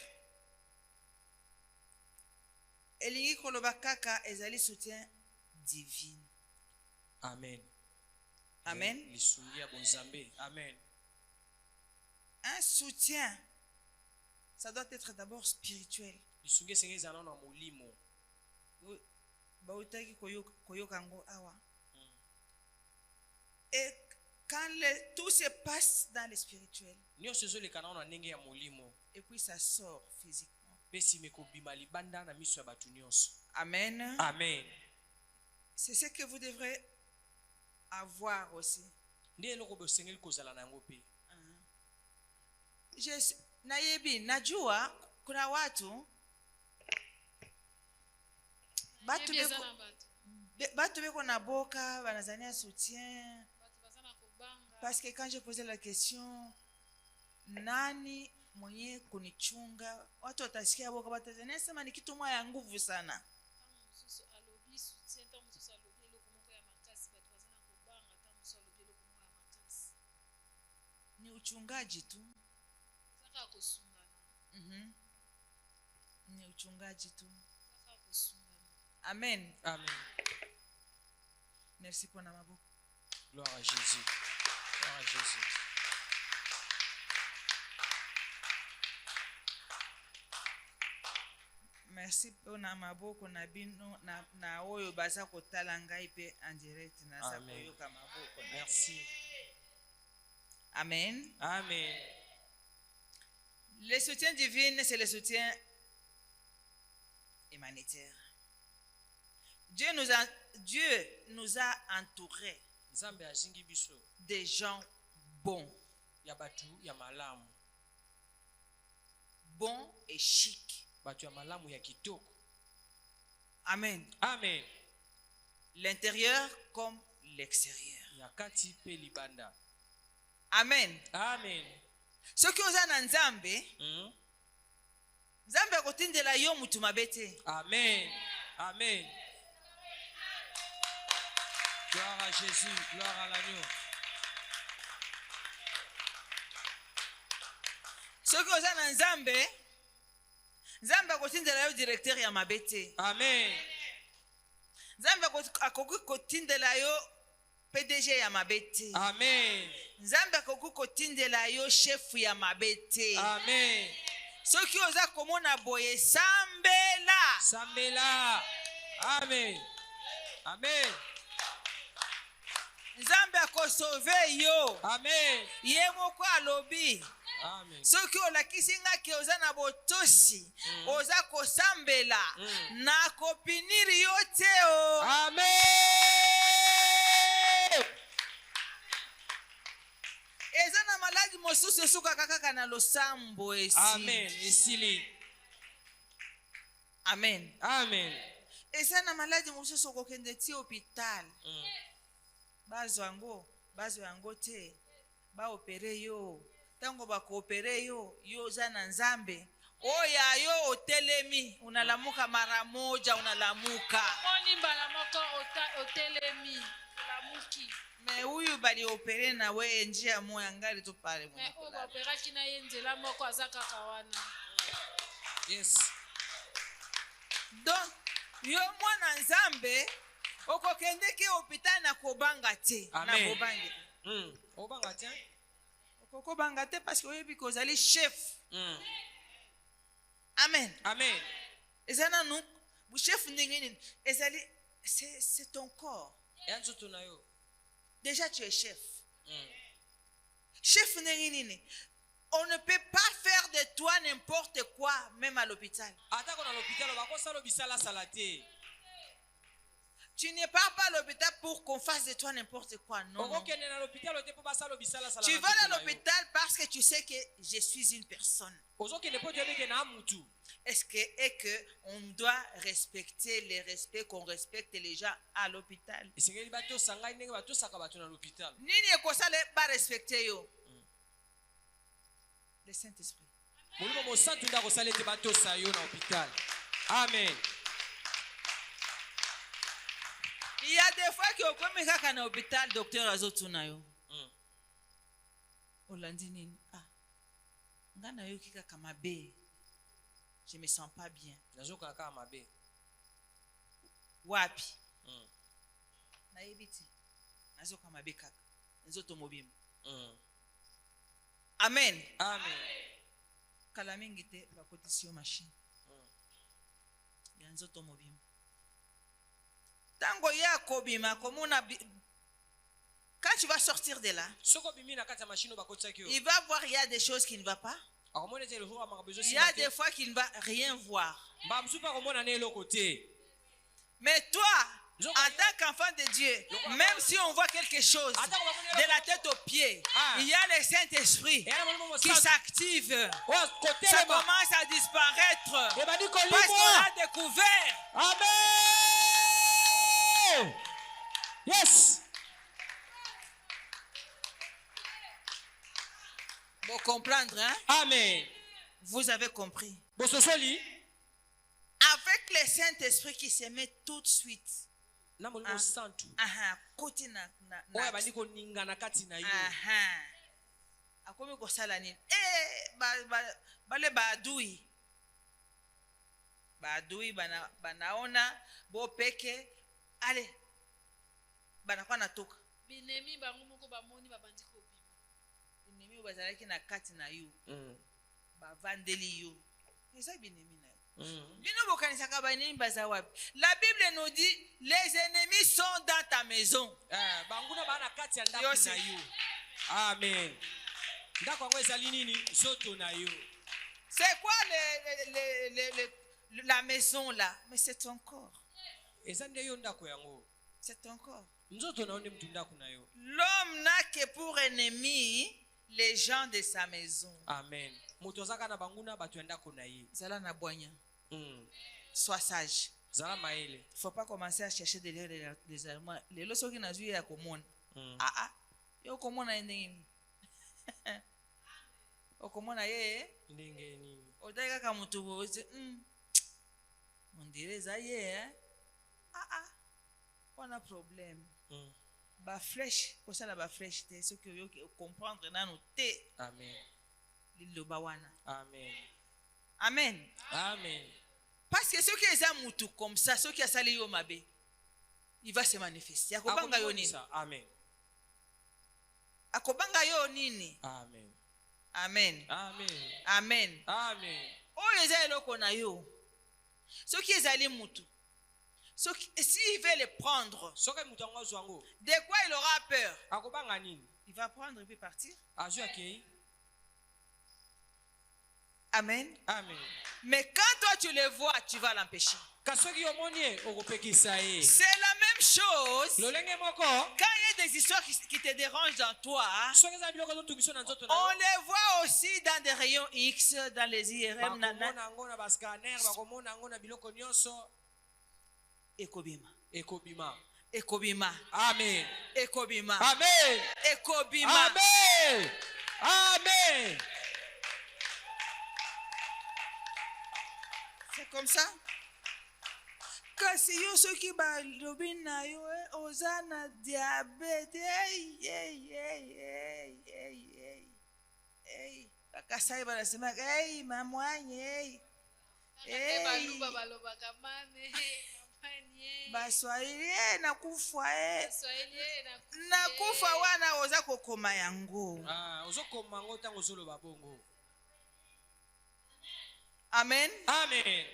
[SPEAKER 2] Elingi koloba kaka ezali soutien divin.
[SPEAKER 1] Amen.
[SPEAKER 2] Amen.
[SPEAKER 1] Lisungia bonzambe. Amen.
[SPEAKER 2] Un soutien, ça doit être d'abord spirituel.
[SPEAKER 1] Lisungia senge zana na molimo.
[SPEAKER 2] Bautaki koyoka ngo awa. Et quand tout se passe dans le spirituel, et puis ça sort physiquement. Amen.
[SPEAKER 1] Amen.
[SPEAKER 2] C'est ce que vous devrez avoir aussi. Nayebi, najua, kuna watu batu beko na boka, banazania soutien. Parce que quand je posais la question, nani mwenye kunichunga, watu watasikia boka batazania sema ni kitu moja ya nguvu sana. Ni uchungaji tu. Ni uchungaji tu. Amen.
[SPEAKER 1] Amen.
[SPEAKER 2] Merci pour namaboko.
[SPEAKER 1] Gloire à Jésus. Gloire à Jésus.
[SPEAKER 2] Merci pour namaboko na bino na oyo baza kotala ngai pe en direct na za koyoka maboko.
[SPEAKER 1] Merci.
[SPEAKER 2] Amen.
[SPEAKER 1] Amen.
[SPEAKER 2] Le soutien divin, c'est le soutien humanitaire. Dieu nous a entourés.
[SPEAKER 1] nzambe azingi biso
[SPEAKER 2] des gens bons,
[SPEAKER 1] ya batu ya malamu,
[SPEAKER 2] bons et chics.
[SPEAKER 1] batu ya malamu ya kitoko.
[SPEAKER 2] Amen.
[SPEAKER 1] Amen.
[SPEAKER 2] L'intérieur comme l'extérieur.
[SPEAKER 1] Ya kati pe libanda.
[SPEAKER 2] Amen.
[SPEAKER 1] Amen.
[SPEAKER 2] Ce qui oza na nzambe, nzambe akotindela yo mutu mabe te.
[SPEAKER 1] Amen. Amen. Gloire à Jésus, gloire à l'agneau.
[SPEAKER 2] Ce qui oza na nzambe, nzambe akotindela yo directeur ya mabe te.
[SPEAKER 1] Amen.
[SPEAKER 2] Nzambe akoki kotindela yo PDG ya mabe te.
[SPEAKER 1] Amen.
[SPEAKER 2] Nzambe akoki kotindela yo chef ya mabe te.
[SPEAKER 1] Amen.
[SPEAKER 2] Soki oza komona boye sambela.
[SPEAKER 1] Sambela. Amen. Amen.
[SPEAKER 2] Nzambe akosauve yo.
[SPEAKER 1] Amen.
[SPEAKER 2] Ye moko alobi.
[SPEAKER 1] Amen.
[SPEAKER 2] Soki olakisi nga ke oza na botosi, oza kosambela, na kopiniri yo te o.
[SPEAKER 1] Amen.
[SPEAKER 2] Eza na maladi mosusu esukaka kaka na losambo esi.
[SPEAKER 1] Amen. Esili.
[SPEAKER 2] Amen.
[SPEAKER 1] Amen.
[SPEAKER 2] Eza na maladi mosusu okokende ti hôpital. Bazwa yango te. Baopere yo. Tango bakoopere yo, yo oza na nzambe. Oya yo otelemi, unalamuka mara moja unalamuka.
[SPEAKER 5] Moni mbala moko otelemi, olamuki.
[SPEAKER 2] Me huyu bali opere na we njia moya ngali tu pale mwana.
[SPEAKER 5] Me oba opera kina ye nzela moko azaka kawana.
[SPEAKER 1] Yes.
[SPEAKER 2] Donc, yo mwana nzambe, okokende ke hôpital na kobanga te.
[SPEAKER 1] Amen.
[SPEAKER 2] Na kobange.
[SPEAKER 1] Obanga tiens.
[SPEAKER 2] Okokobanga te parce que oyebi ko ozali chef. Amen.
[SPEAKER 1] Amen.
[SPEAKER 2] Ezana nous, chef ndenge nini? Ezali c'est ton corps.
[SPEAKER 1] Yanzo tunayo.
[SPEAKER 2] Déjà tu es chef. Chef ndenge nini? On ne peut pas faire de toi n'importe quoi même à l'hôpital.
[SPEAKER 1] Atako na l'hôpital bako sala bisala salate.
[SPEAKER 2] Tu n'es pas à l'hôpital pour qu'on fasse de toi n'importe quoi. Non. Non. Tu vas à l'hôpital parce que tu sais que je suis une personne. Est-ce que on doit respecter les respects qu'on respecte les gens à l'hôpital? Nini ekosala ba respecter yo? Le Saint-Esprit.
[SPEAKER 1] Amen.
[SPEAKER 2] Il y a des fois que au comme kaka na hôpital docteur azotuna yo. Olandi nini? Ah. Ngana yo kika kama be. Je me sens pas bien.
[SPEAKER 1] Nazoka kama be.
[SPEAKER 2] Wapi? Na yebiti. Nazoka mabe kaka. Nzoto mobimba. Amen.
[SPEAKER 1] Amen.
[SPEAKER 2] Kala mingi te bakotisi yo machine. Ya nzoto mobimba. Tango ya kobima komona quand tu vas sortir de là, il va voir il y a des choses qui ne va pas. Il y a des fois qu'il ne va rien voir. Mais toi, en tant qu'enfant de Dieu, même si on voit quelque chose de la tête aux pieds, il y a le Saint-Esprit qui s'active. Ça commence à disparaître parce qu'on a découvert.
[SPEAKER 1] Amen. Yes.
[SPEAKER 2] Pour comprendre, hein?
[SPEAKER 1] Amen.
[SPEAKER 2] Vous avez compris.
[SPEAKER 1] Avec
[SPEAKER 2] le Saint-Esprit qui se met tout de suite. Côté na akomi kosala nini? Bale badui banaona bo peke ale banakuwa natoka
[SPEAKER 5] binemi bango moko bamoni babandi kobima
[SPEAKER 2] binemi bazalaki na kati na yo bavandeli yo eza binemi na yo bino bokanisaka banemi baza wapi? La Bible nous dit les ennemis sont dans ta maison.
[SPEAKER 1] Banguna bana kati ya ndako na yo. Amen. Ndako ngo ezali nini? Zoto na yo.
[SPEAKER 2] C'est quoi la maison là? Mais c'est ton corps.
[SPEAKER 1] Eza nde yo ndako yango.
[SPEAKER 2] C'est ton corps.
[SPEAKER 1] nzoto na yo nde mutu ndako na yo.
[SPEAKER 2] L'homme n'a que pour ennemi les gens de sa maison.
[SPEAKER 1] Amen. Moto azaka na banguna bato ya ndako na ye.
[SPEAKER 2] Zala na boigna.
[SPEAKER 1] Mm.
[SPEAKER 2] Sois sage.
[SPEAKER 1] Zala maele.
[SPEAKER 2] Il ne faut pas commencer à chercher des Allemands. Les lois sont qui n'ont pas commune.
[SPEAKER 1] Mm.
[SPEAKER 2] Ah, yo commune a une. O commune a ye.
[SPEAKER 1] Ndenge nini?
[SPEAKER 2] O daika kamutubo. On dirait ça y est. On a problème.
[SPEAKER 1] Mm.
[SPEAKER 2] Ba flèche, pour ça la ba flèche, c'est ce que vous comprendre dans nos thé.
[SPEAKER 1] Amen.
[SPEAKER 2] L'île Bawana.
[SPEAKER 1] Amen.
[SPEAKER 2] Amen.
[SPEAKER 1] Amen.
[SPEAKER 2] Parce que ceux qui ont mutu comme ça, ceux qui ont sali yo mabe, il va se manifester. Akobanga yo nini?
[SPEAKER 1] Amen.
[SPEAKER 2] Akobanga yo nini?
[SPEAKER 1] Amen.
[SPEAKER 2] Amen.
[SPEAKER 1] Amen.
[SPEAKER 2] Amen.
[SPEAKER 1] Amen.
[SPEAKER 2] Oh les eloko na yo. Ceux qui ont mutu. S'il veut les prendre, de quoi il aura peur? Il va prendre et puis partir. Amen.
[SPEAKER 1] Amen.
[SPEAKER 2] Mais quand toi tu le vois, tu vas l'empêcher. C'est la même chose. Quand il y a des histoires qui te dérangent dans toi, on les voit aussi dans des rayons X, dans les IRM. Ekobima.
[SPEAKER 1] Ekobima.
[SPEAKER 2] Ekobima.
[SPEAKER 1] Amen.
[SPEAKER 2] Ekobima.
[SPEAKER 1] Amen.
[SPEAKER 2] Ekobima.
[SPEAKER 1] Amen. Amen.
[SPEAKER 2] C'est comme ça. Kasi yo soki ba lobi na yo ozana diabète kaka sai bana sema mamwanye
[SPEAKER 5] baluba balobaka mame
[SPEAKER 2] baswahili nakufa wana oza kokoma yango.
[SPEAKER 1] Ozokoma ngo tango zoloba bongo.
[SPEAKER 2] Amen.
[SPEAKER 1] Amen.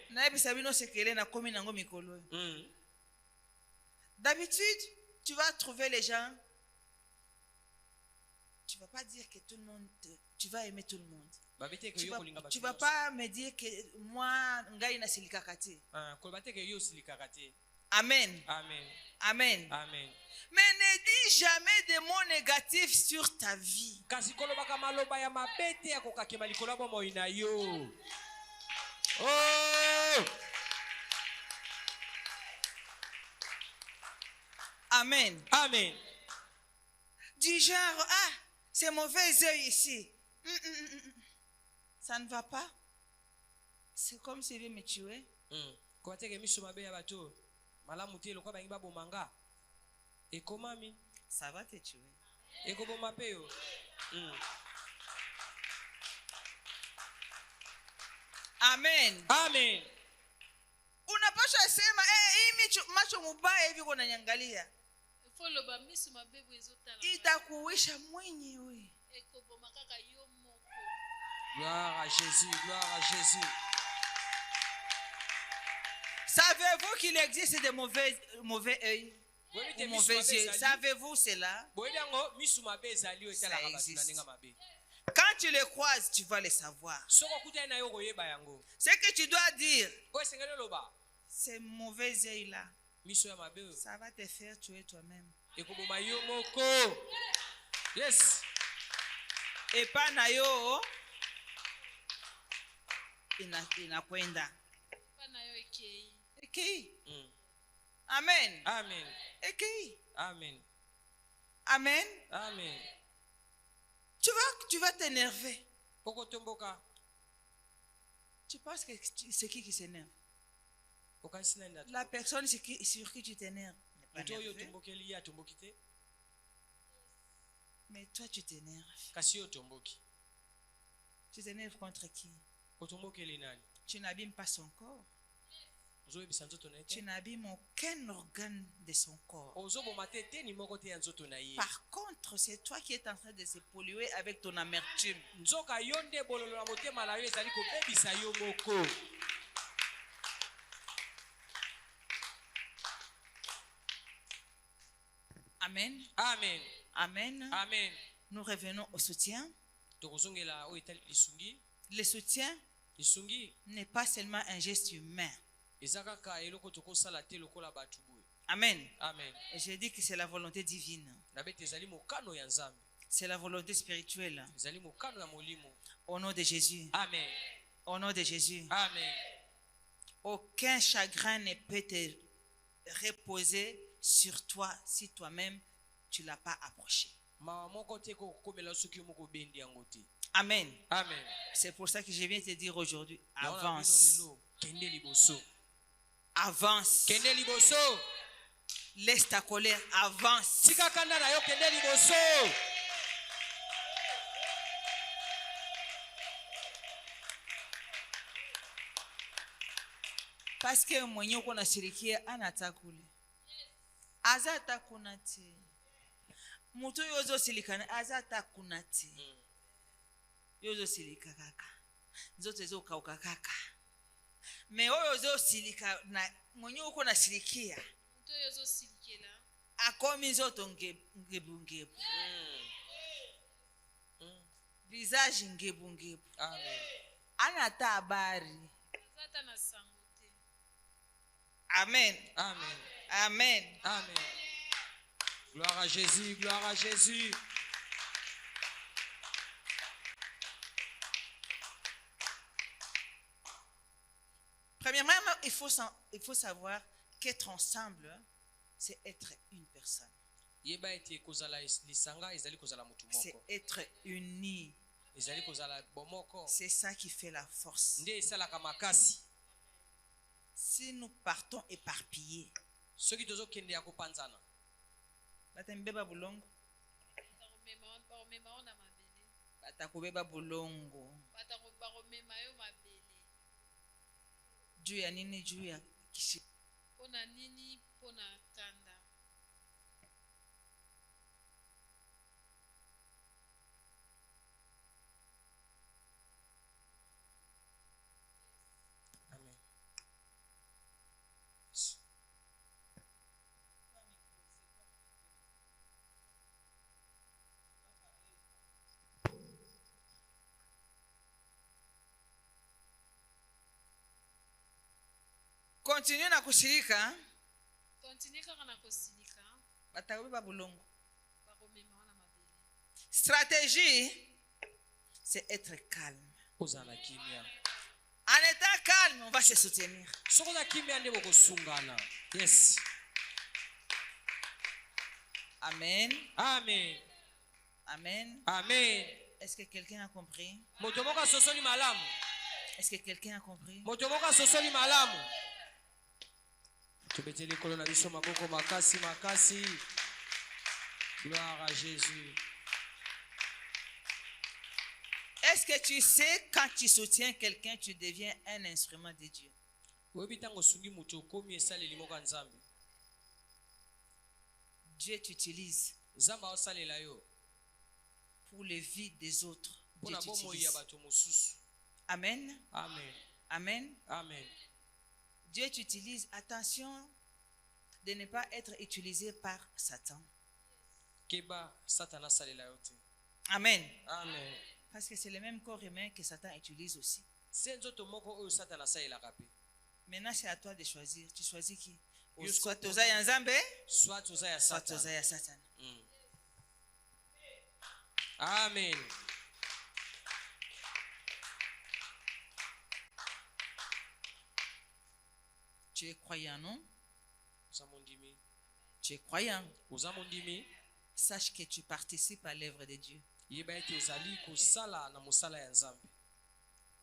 [SPEAKER 2] D'habitude, tu vas trouver les gens. Tu ne vas pas dire que tout le monde, tu vas aimer tout le monde. Tu ne vas pas me dire que moi, ngai na silikakati. Amen.
[SPEAKER 1] Amen.
[SPEAKER 2] Amen.
[SPEAKER 1] Amen.
[SPEAKER 2] Mais ne dis jamais des mots négatifs sur ta vie.
[SPEAKER 1] Oh!
[SPEAKER 2] Amen.
[SPEAKER 1] Amen.
[SPEAKER 2] Du genre, c'est mauvais œil ici. Ça ne va pas. C'est comme s'il veut me tuer. Ça va te tuer. Amen.
[SPEAKER 1] Amen.
[SPEAKER 2] Unapaswa sema hii macho mubaya hivi kunanyangalia. Itakuwisha mwenyewe.
[SPEAKER 1] Gloire à Jésus, gloire à Jésus.
[SPEAKER 2] Savez-vous qu'il existe des mauvais œils? Mauvais yeux. Savez-vous cela? Ça existe. Quand tu les croises, tu vas les savoir. Ce que tu dois dire, ces mauvais œils-là, ça va te faire tuer toi-même.
[SPEAKER 1] Yes.
[SPEAKER 2] Et pas nayo, inakwenda. Ekei. Amen.
[SPEAKER 1] Amen.
[SPEAKER 2] Ekei.
[SPEAKER 1] Amen.
[SPEAKER 2] Amen.
[SPEAKER 1] Amen.
[SPEAKER 2] Tu vas t'énerver.
[SPEAKER 1] Pokotomboka.
[SPEAKER 2] Tu penses que c'est qui s'énerve? La personne sur qui tu t'énerves. Mais toi, tu t'énerves. Tu t'énerves contre qui? Tu n'abîmes pas son corps. Tu n'abîmes aucun organe de son corps. Par contre, c'est toi qui es en train de se polluer avec ton amertume. Amen.
[SPEAKER 1] Amen.
[SPEAKER 2] Amen.
[SPEAKER 1] Amen.
[SPEAKER 2] Nous revenons au soutien. Le soutien n'est pas seulement un geste humain. Amen.
[SPEAKER 1] Amen.
[SPEAKER 2] Et j'ai dit que c'est la volonté divine.
[SPEAKER 1] nabete ezali mokano ya nzambe
[SPEAKER 2] C'est la volonté spirituelle.
[SPEAKER 1] ezali mokano ya molimo.
[SPEAKER 2] Au nom de Jésus.
[SPEAKER 1] Amen.
[SPEAKER 2] Au nom de Jésus.
[SPEAKER 1] Amen.
[SPEAKER 2] Aucun chagrin ne peut te reposer sur toi si toi-même tu ne l'as pas approché.
[SPEAKER 1] mawa moko te kokomela soki moko bendi yango te.
[SPEAKER 2] Amen.
[SPEAKER 1] Amen.
[SPEAKER 2] C'est pour ça que je viens te dire aujourd'hui,
[SPEAKER 1] Naona
[SPEAKER 2] avance.
[SPEAKER 1] bino lelo, kende liboso.
[SPEAKER 2] Avance.
[SPEAKER 1] Kende liboso.
[SPEAKER 2] Laisse ta colère, avance.
[SPEAKER 1] Tika kanda na yo kende liboso.
[SPEAKER 2] Parce que mwenye uko nasirikia anata kule. Azata kuna te. Mutu yozo silikana azata kuna te. Yozo silika kaka. Zote zo kauka kaka. Me oyo zo silika na mwenye uko nasirikia.
[SPEAKER 5] Mutu yozo silikela.
[SPEAKER 2] Akomi zoto ngebu. Visage ngebu.
[SPEAKER 1] Amen.
[SPEAKER 2] Anata habari.
[SPEAKER 5] Azata na sango te.
[SPEAKER 2] Amen.
[SPEAKER 1] Amen.
[SPEAKER 2] Amen.
[SPEAKER 1] Amen. Gloire à Jésus, gloire à Jésus.
[SPEAKER 2] Premièrement, il faut savoir qu'être ensemble, c'est être une personne.
[SPEAKER 1] Yeba ete kozala lisanga ezali kozala mutu
[SPEAKER 2] C'est
[SPEAKER 1] moko.
[SPEAKER 2] être uni.
[SPEAKER 1] Ezali kozala bomoko.
[SPEAKER 2] C'est ça qui fait la force.
[SPEAKER 1] Nde esalaka makasi.
[SPEAKER 2] Si nous partons éparpillés,
[SPEAKER 1] Soki tozokende ya kopanzana.
[SPEAKER 2] batambeba bulongo,
[SPEAKER 5] Baromema yo na mabele.
[SPEAKER 2] batakobeba bulongo.
[SPEAKER 5] Baromema yo mabele.
[SPEAKER 2] Juu ya nini? Juu ya kishi.
[SPEAKER 5] Pona nini? Pona kanda.
[SPEAKER 1] Amen.
[SPEAKER 2] Continue na kushirika,
[SPEAKER 5] Continue kaka na kosilika.
[SPEAKER 2] batakobeba bulongo.
[SPEAKER 5] Baromema yo na mabele.
[SPEAKER 2] Stratégie, c'est être calme.
[SPEAKER 1] Kozala kimia.
[SPEAKER 2] En étant calme, on va se soutenir.
[SPEAKER 1] Soko na kimia nde bokosungana. Yes.
[SPEAKER 2] Amen.
[SPEAKER 1] Amen.
[SPEAKER 2] Amen.
[SPEAKER 1] Amen.
[SPEAKER 2] Est-ce que quelqu'un a compris?
[SPEAKER 1] Moto moko asosoli malamu.
[SPEAKER 2] Est-ce que quelqu'un a compris?
[SPEAKER 1] Moto moko asosoli malamu. Tobeteli likolo na biso maboko makasi makasi. Gloire à Jésus.
[SPEAKER 2] Est-ce que tu sais, quand tu soutiens quelqu'un, tu deviens un instrument de Dieu?
[SPEAKER 1] Oyebi ntango osungi moto okomi esaleli moko ya nzambe.
[SPEAKER 2] Dieu t'utilise
[SPEAKER 1] Nzambe aosalela yo
[SPEAKER 2] pour le vie des autres. Dieu
[SPEAKER 1] mpona bomoi
[SPEAKER 2] t'utilise.
[SPEAKER 1] ya bato mosusu.
[SPEAKER 2] Amen.
[SPEAKER 1] Amen.
[SPEAKER 2] Amen.
[SPEAKER 1] Amen.
[SPEAKER 2] Dieu t'utilise. Attention de ne pas être utilisé par Satan.
[SPEAKER 1] Keba Satan asalela yo te.
[SPEAKER 2] Amen.
[SPEAKER 1] Amen.
[SPEAKER 2] Parce que c'est le même corps humain que Satan utilise aussi.
[SPEAKER 1] Se nzoto moko oyo Satan asalelaka pe.
[SPEAKER 2] Maintenant, c'est à toi de choisir. Tu choisis qui?
[SPEAKER 1] Yo
[SPEAKER 2] Soit
[SPEAKER 1] soko-
[SPEAKER 2] toza ya Nzambe,
[SPEAKER 1] Soit oza ya
[SPEAKER 2] soit
[SPEAKER 1] Satan.
[SPEAKER 2] toza ya Satan.
[SPEAKER 1] Amen.
[SPEAKER 2] Tu es croyant, non?
[SPEAKER 1] Oza mondimi.
[SPEAKER 2] Tu es croyant.
[SPEAKER 1] Oza mondimi.
[SPEAKER 2] Sache que tu participes à l'œuvre de Dieu
[SPEAKER 1] Yeba ete ozali kosala na mosala ya Nzambe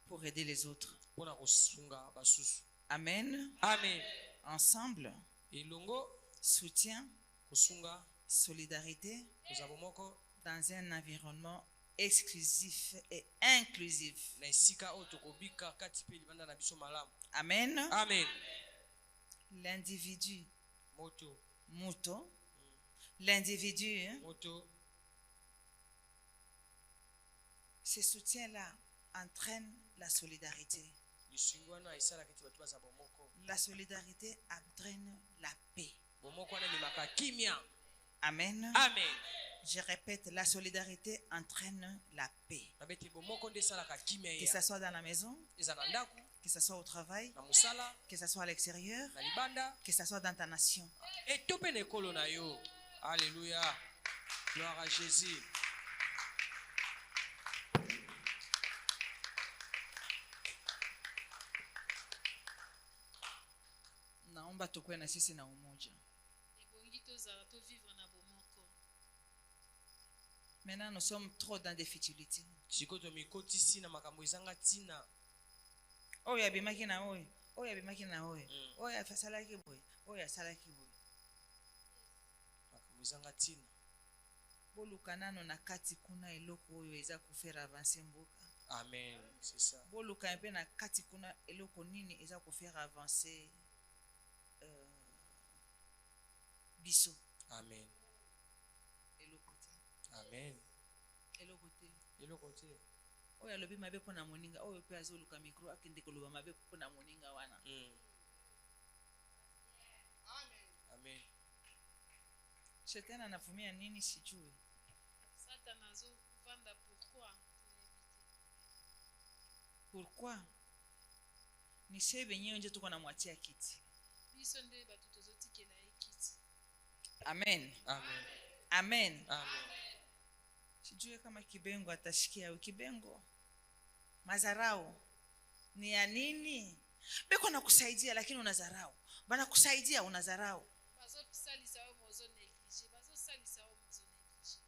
[SPEAKER 2] pour aider les autres.
[SPEAKER 1] mpona kosunga basusu.
[SPEAKER 2] Amen.
[SPEAKER 1] Amen.
[SPEAKER 2] Ensemble,
[SPEAKER 1] Elongo
[SPEAKER 2] soutien,
[SPEAKER 1] kosunga
[SPEAKER 2] solidarité
[SPEAKER 1] koza bomoko
[SPEAKER 2] dans un environnement exclusif et inclusif.
[SPEAKER 1] na esika oyo tokobika kati mpe libanda na biso malamu.
[SPEAKER 2] Amen.
[SPEAKER 1] Amen.
[SPEAKER 2] L'individu,
[SPEAKER 1] Moto.
[SPEAKER 2] muto, l'individu,
[SPEAKER 1] Moto.
[SPEAKER 2] ce soutien-là entraîne la solidarité.
[SPEAKER 1] lisungi wana esalaka ete bato baza bomoko.
[SPEAKER 2] La solidarité entraîne la paix.
[SPEAKER 1] Bomoko wana ememaka kimia.
[SPEAKER 2] Amen.
[SPEAKER 1] Amen.
[SPEAKER 2] Je répète, la solidarité entraîne la paix. Que ce soit dans la maison, que ce soit au travail, que ce soit à l'extérieur, que ce soit dans ta nation.
[SPEAKER 1] Alléluia. Gloire à Jésus.
[SPEAKER 2] Naomba tukue na sisi na umoja.
[SPEAKER 5] ebongi tozala tovivre na bomoko.
[SPEAKER 2] Maintenant, nous sommes trop dans des futilités. Oyo abimaki na oyo, oyo abimaki na oyo, oyo asalaki boye, oyo asalaki boye. Boluka nano na kati kuna eloko oyo eza kufera avancer mboka.
[SPEAKER 1] Amen, c'est ça.
[SPEAKER 2] Boluka mpe na kati kuna eloko nini eza kufera avancer biso.
[SPEAKER 1] Amen.
[SPEAKER 2] Eloko te.
[SPEAKER 1] Amen.
[SPEAKER 2] Eloko te.
[SPEAKER 1] Eloko te.
[SPEAKER 2] Oyo alobi mabe mpona moninga oyo mpe azoluka mikro akende koloba mabe mpona moninga wana.
[SPEAKER 1] Amen.
[SPEAKER 2] Shetani anavumia nini sijui.
[SPEAKER 5] Satana azovanda pourquoi?
[SPEAKER 2] Pourquoi? Ni sie benyewe nje tuko na mwatia kiti.
[SPEAKER 5] Biso nde bato tozotikela ye kiti.
[SPEAKER 2] Amen.
[SPEAKER 1] Amen.
[SPEAKER 2] Amen.
[SPEAKER 1] Amen.
[SPEAKER 2] Sijui kama Kibengo atashikia au Kibengo. Mazarao ni ya nini? Beko na kusaidia lakini unazarau. Bana kusaidia unazarau.
[SPEAKER 5] Bazosalisa yo mozo neglige, bazosalisa yo mozo neglige.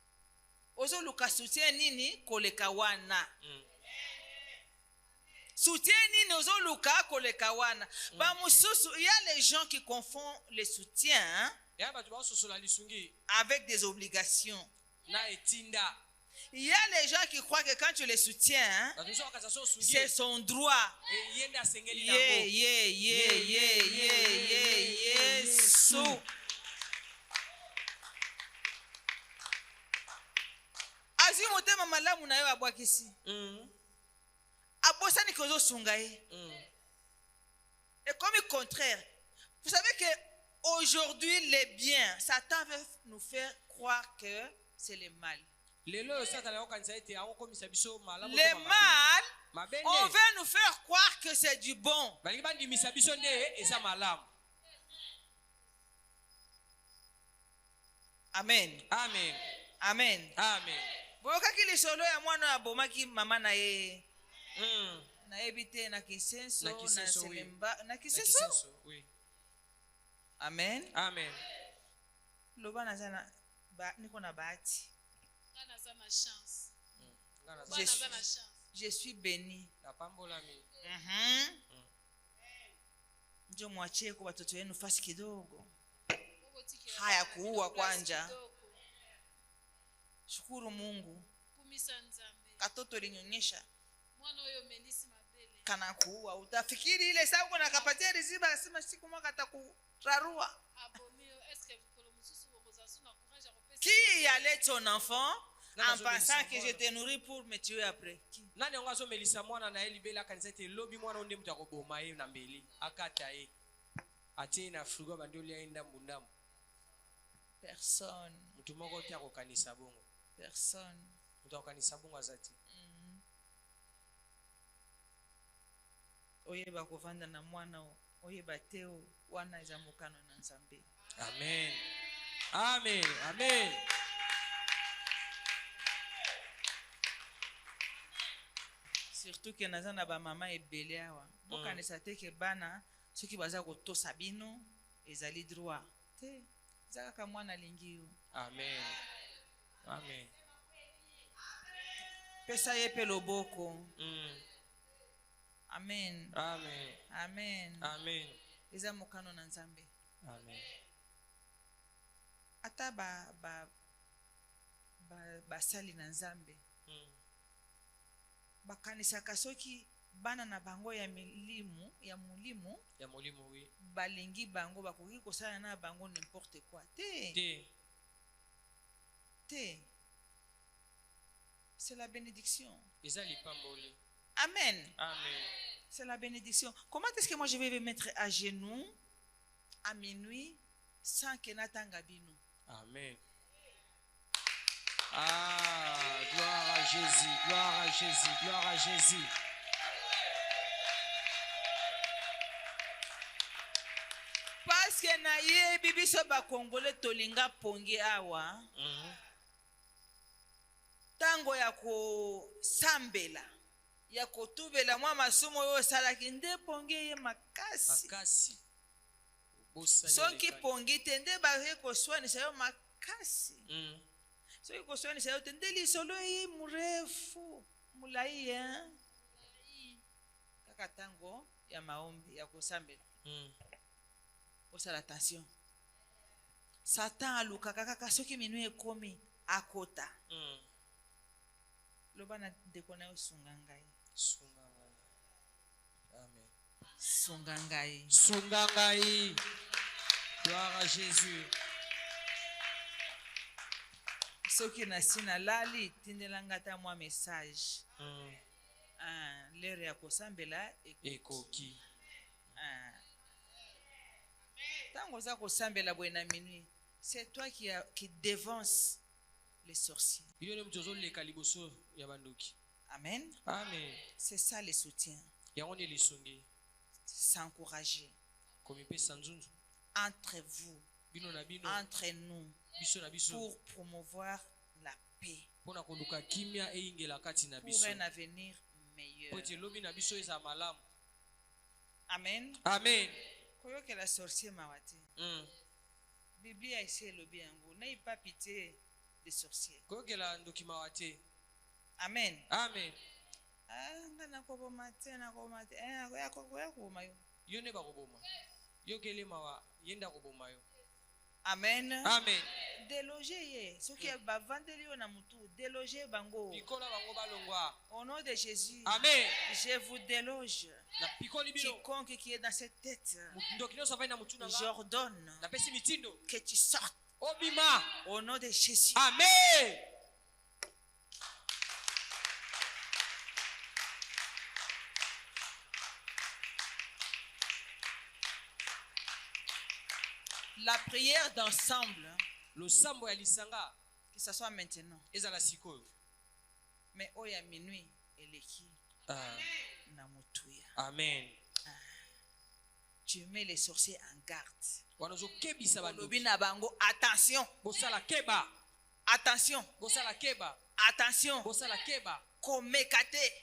[SPEAKER 2] Ozo luka soutien nini koleka wana. Soutien nini ozo luka koleka wana. Ba mususu, il y a les gens qui confondent le soutien avec des obligations. Il y a les gens qui croient que quand tu les soutiens, c'est son droit. So. Azi motema malamu na yo abwakisi. Abosani kozo sungaye. Et comme le contraire, vous savez que aujourd'hui les biens, Satan veut nous faire croire que c'est le mal. Le mal, on veut nous faire croire que c'est du bon. Amen.
[SPEAKER 1] Amen.
[SPEAKER 2] Amen.
[SPEAKER 1] Amen.
[SPEAKER 2] Boyoka ki lisolo ya mwana abomaki mama na ye. Na ebite na kisenso na selemba na kisenso.
[SPEAKER 1] Oui.
[SPEAKER 2] Amen.
[SPEAKER 1] Amen.
[SPEAKER 2] Loba na zana ba niko na bahati. Je suis béni. Njo mwachie kwa watoto wenu fasi kidogo. Haya kuua kwanja. Shukuru Mungu. Katoto linyonyesha. Kana kuua. Utafikiri ile saa uko na kapatia riziba asema siku mwaka atakurarua. Qui allait ton enfant en pensant que je te nourris pour me tuer après?
[SPEAKER 1] Nani ongazo melisa mwana na elibela kanisa te lobi mwana onde mtu akoboma ye na mbeli akata ye atie na frigo bandi oliaenda mbundamu.
[SPEAKER 2] Personne.
[SPEAKER 1] Mtu moko te akokanisa bongo.
[SPEAKER 2] Personne.
[SPEAKER 1] Mtu akokanisa bongo azati.
[SPEAKER 2] Oyeba kovanda na mwana oyeba teo wana eza mokano na Nzambe.
[SPEAKER 1] Amen. Amen. Amen.
[SPEAKER 2] Surtout que naza na ba mama ebele awa. Bokanisa te ke bana soki baza kotosa bino ezali droit. Te zaka ka mwana lingi yo.
[SPEAKER 1] Amen. Amen.
[SPEAKER 2] Pesa ye pe loboko. Amen.
[SPEAKER 1] Amen.
[SPEAKER 2] Amen.
[SPEAKER 1] Amen.
[SPEAKER 2] Eza mokano na Nzambe.
[SPEAKER 1] Amen.
[SPEAKER 2] Ata basali na Nzambe. Bakanisaka soki bana na bango ya mulimu
[SPEAKER 1] oui.
[SPEAKER 2] Balingi bango bakoki kosala na bango n'importe quoi. Te. C'est la bénédiction. Amen.
[SPEAKER 1] Amen.
[SPEAKER 2] C'est la bénédiction. Comment est-ce que moi je vais me mettre à genoux à minuit sans que natanga bino?
[SPEAKER 1] Amen. Ah, gloire à Jésus, gloire à Jésus, gloire à Jésus.
[SPEAKER 2] Parce que na yebi biso ba Congolais tolinga pongi awa. Tango ya ko sambela. Ya ko tubela mwa masumo yo salaki nde pongi ye makasi.
[SPEAKER 1] Makasi.
[SPEAKER 2] Soki pongi tende ba ko swanisa yo makasi. Soki ko swanisa yo tende lisolo yi murefu. Mulai hein. Kaka tango ya maombi ya ko sambela. Osala attention. Satan aluka kaka soki minu ekomi akota. Loba na dekona yo sungangai.
[SPEAKER 1] Sungangai. Amen.
[SPEAKER 2] Sungangai.
[SPEAKER 1] Sungangai. Gloire à Jésus.
[SPEAKER 2] Soki na sina lali tindelanga ta mwa message. L'heure ya kosambela
[SPEAKER 1] ekoki.
[SPEAKER 2] Tango za kosambela bwena minuit, c'est toi qui devance les sorciers. Amen.
[SPEAKER 1] Amen.
[SPEAKER 2] C'est ça le soutien. S'encourager. Entre vous, entre nous, pour promouvoir la paix. Pour un avenir meilleur. Amen.
[SPEAKER 1] Amen.
[SPEAKER 2] Que la sorcière mawati. Bible a essayé le bien. N'ayez pas pitié des sorciers. Amen.
[SPEAKER 1] Amen.
[SPEAKER 2] Amen.
[SPEAKER 1] Amen.
[SPEAKER 2] Déloger. Ce qui est vendeli na mutu. Déloger bango. Au nom de Jésus.
[SPEAKER 1] Amen.
[SPEAKER 2] Je vous déloge. Quiconque qui est dans cette tête. J'ordonne que tu sortes. Au nom de Jésus.
[SPEAKER 1] Amen.
[SPEAKER 2] La prière d'ensemble, que ce soit maintenant, mais oya minuit eleki na mutuya.
[SPEAKER 1] Amen.
[SPEAKER 2] Tu mets les sorciers en garde. Attention. Attention. Attention. Komekate.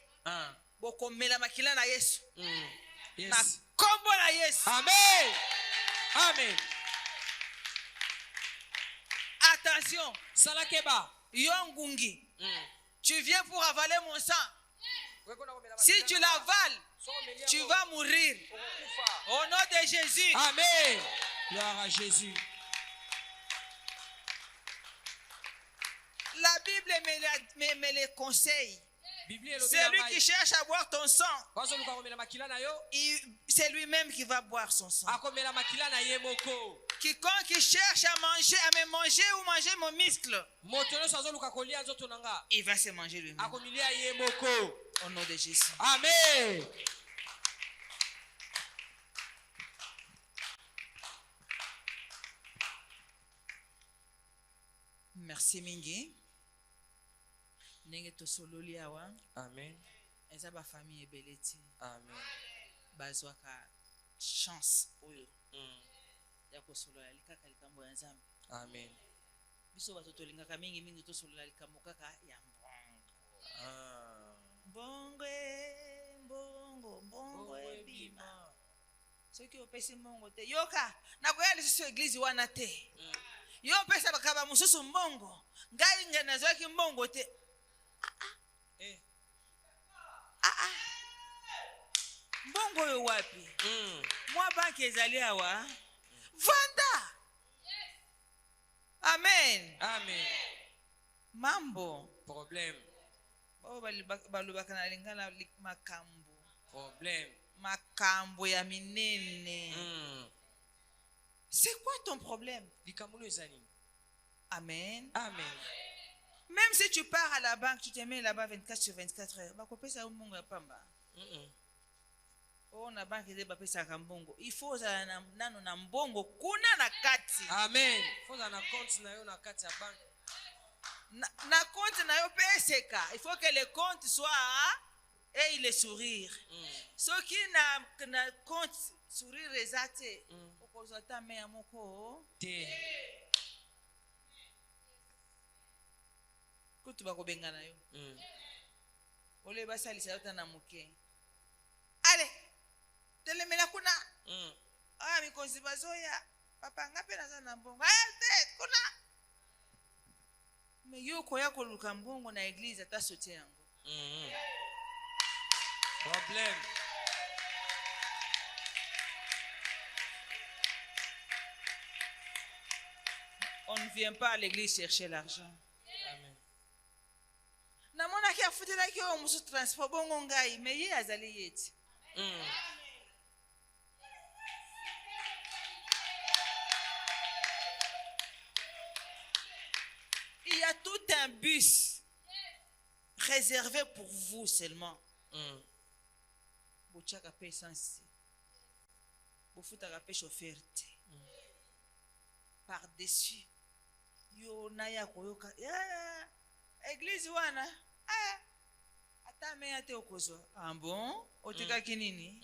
[SPEAKER 2] Bokomela makila na Yesu. Na kombo na Yesu.
[SPEAKER 1] Amen. Amen.
[SPEAKER 2] Attention.
[SPEAKER 1] Salakeba.
[SPEAKER 2] Yongungi. Tu viens pour avaler mon sang. Si tu l'avales, tu vas mourir. Au nom de Jésus.
[SPEAKER 1] Amen. Gloire à Jésus.
[SPEAKER 2] La Bible me les conseille. Celui qui cherche à boire ton sang, c'est lui-même qui va boire son sang. Quiconque cherche à me manger ou manger mon muscle, il va se manger lui-même. Au nom de Jésus.
[SPEAKER 1] Amen.
[SPEAKER 2] Merci mingi. Nenge tosololi awa.
[SPEAKER 1] Amen.
[SPEAKER 2] Eza ba famille ebeleti.
[SPEAKER 1] Amen.
[SPEAKER 2] Bazwaka chance oyo. Ya kosolola likaka likambo ya Nzambe.
[SPEAKER 1] Amen.
[SPEAKER 2] Biso bato tolingaka mingi tosolola likambo kaka ya mbongo. Mbongo ebima. Soki opesi mbongo te. Yoka, nakoya lisusu eglise wana te. Yo pesa bakaba mususu mbongo. Ngai nge nazwaki mbongo te. Mbongo yo wapi? Mwa banki ezali awa. Vanda. Amen.
[SPEAKER 1] Amen.
[SPEAKER 2] Mambo.
[SPEAKER 1] Problème.
[SPEAKER 2] Balubaka na lingana makambo.
[SPEAKER 1] Problème.
[SPEAKER 2] Makambo ya minene. C'est quoi ton problème? Amen.
[SPEAKER 1] Amen.
[SPEAKER 2] Même si tu pars à la banque, tu te mets là-bas 24 sur 24 heures. On a banque de bapesa kambongo. Il faut nano na mbongo kuna na kati.
[SPEAKER 1] Amen. Faut na compte na yo na kati ya banque.
[SPEAKER 2] na compte na yo peseka. Il faut que le compte soit et le sourire. Ceux qui na compte sourire ezate. Okozwa ta me amoko.
[SPEAKER 1] Te.
[SPEAKER 2] Kutu bakobenga na yo. Ole basalisa yo na muke. Ale. Telemela kuna. Mikonzi bazoya. Papa ngape naza na mbongo. Te kuna. Me yo koya koluka mbongo na église ata soutien yango.
[SPEAKER 1] Problème.
[SPEAKER 2] On ne vient pas à l'église chercher l'argent.
[SPEAKER 1] Amen.
[SPEAKER 2] Namona ki afutela ki o musu transport bongo ngai me ye azali yeti. Il y a tout un bus réservé pour vous seulement. Bochaka paye sans bofutaka paye chauffeur. Par-dessus. Yo naya koyoka. Église wana. Ata me ate okozwa. Ah bon? Oteka ki nini?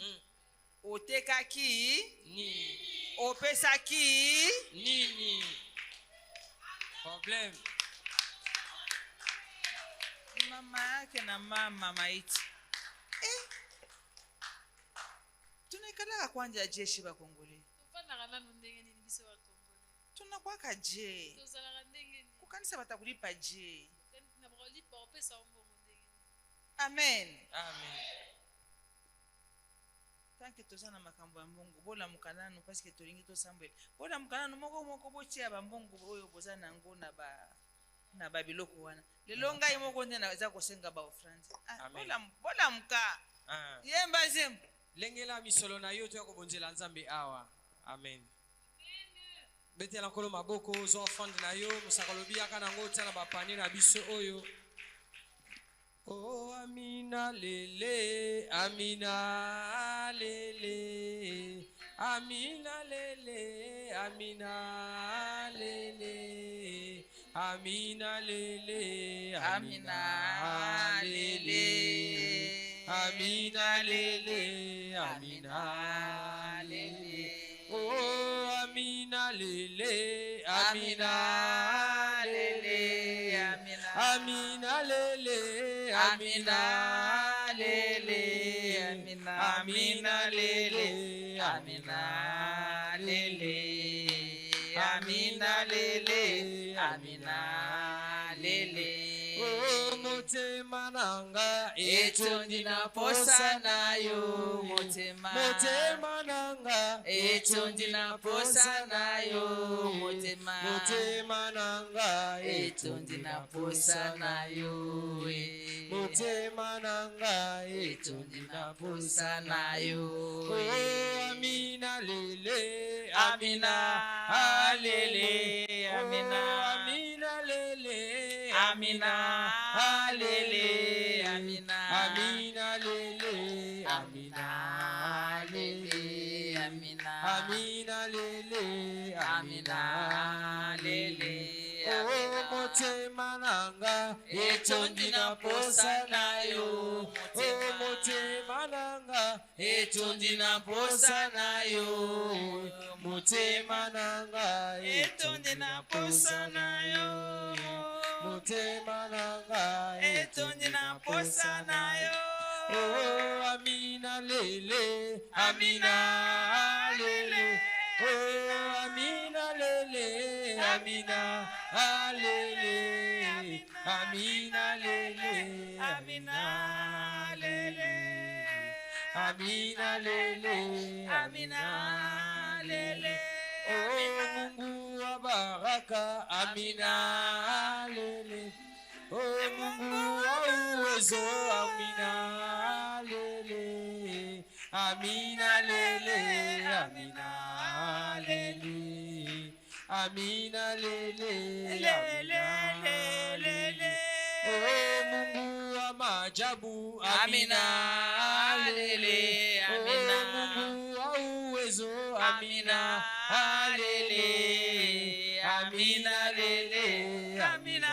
[SPEAKER 2] Oteka ki?
[SPEAKER 1] Ni.
[SPEAKER 2] Opesa ki?
[SPEAKER 1] Nini. Problème.
[SPEAKER 2] Mama yake na mama maiti. Tunaikala kwanja jeshi ba Kongole. Tunakwaka je. Kukanisa batakulipa je. Amen.
[SPEAKER 1] Amen.
[SPEAKER 2] Tant que tozana makambo ya mbongo bola mukananu parce que tolingi to sambwele. Bola mukananu moko botia ba mbongo oyo bozana ngo na babiloko wana. Lelo ngai moko nde na za kosenga ba offrande. Bola muka. Yemba zem.
[SPEAKER 1] Lengela misolo na yo to yakobonzela Nzambe awa. Amen. Betela nkolo maboko zo offrande na yo musakolobi aka nango tana ba panier na biso oyo. Oh amina lele, amina lele, amina lele, amina lele, amina lele, amina lele, amina lele, amina lele. Oh amina lele, amina lele, amina lele, amina lele, amina lele, amina lele, amina lele, amina lele. Oh motema nanga etondi na posa na yo, motema nanga etondi na posa na yo, motema nanga etondi na posa na yo, motema nanga etondi na posa na yo. Oh amina lele, amina lele, amina lele, amina lele, amina lele, amina lele, amina lele, amina lele. Oh motema nanga etondi na posa na yo, oh motema nanga etondi na posa na yo, motema nanga etondi na posa na yo, motema nanga etondi na posa na yo. Oh amina lele, amina lele, oh amina lele, amina lele, amina lele, amina lele, amina lele, amina lele. Oh Mungu wa baraka, amina lele. Oh Mungu wa uwezo, amina lele, amina lele, amina lele, amina lele, amina lele. Oh Mungu wa maajabu, amina lele, amina. Oh Mungu wa uwezo, amina lele, amina lele, amina.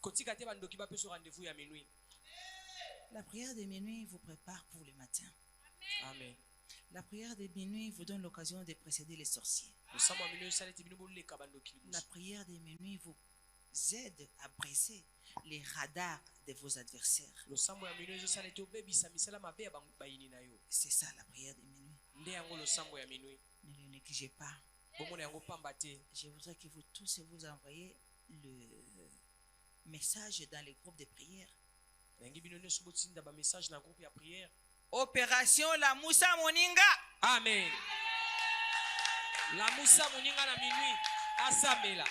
[SPEAKER 1] kotika te bandoki bapeso rendez-vous ya minuit.
[SPEAKER 2] La prière de minuit vous prépare pour le matin.
[SPEAKER 1] Amen.
[SPEAKER 2] La prière de minuit vous donne l'occasion de précéder les sorciers. La prière de minuit vous aide à briser les radars de vos adversaires. C'est ça la prière de minuit. Ne le négligez pas. Je voudrais que vous tous vous envoyez le message dans les groupes de prière. Opération la Moussa Moninga.
[SPEAKER 1] Amen. La Moussa Moninga na minuit. Asamela.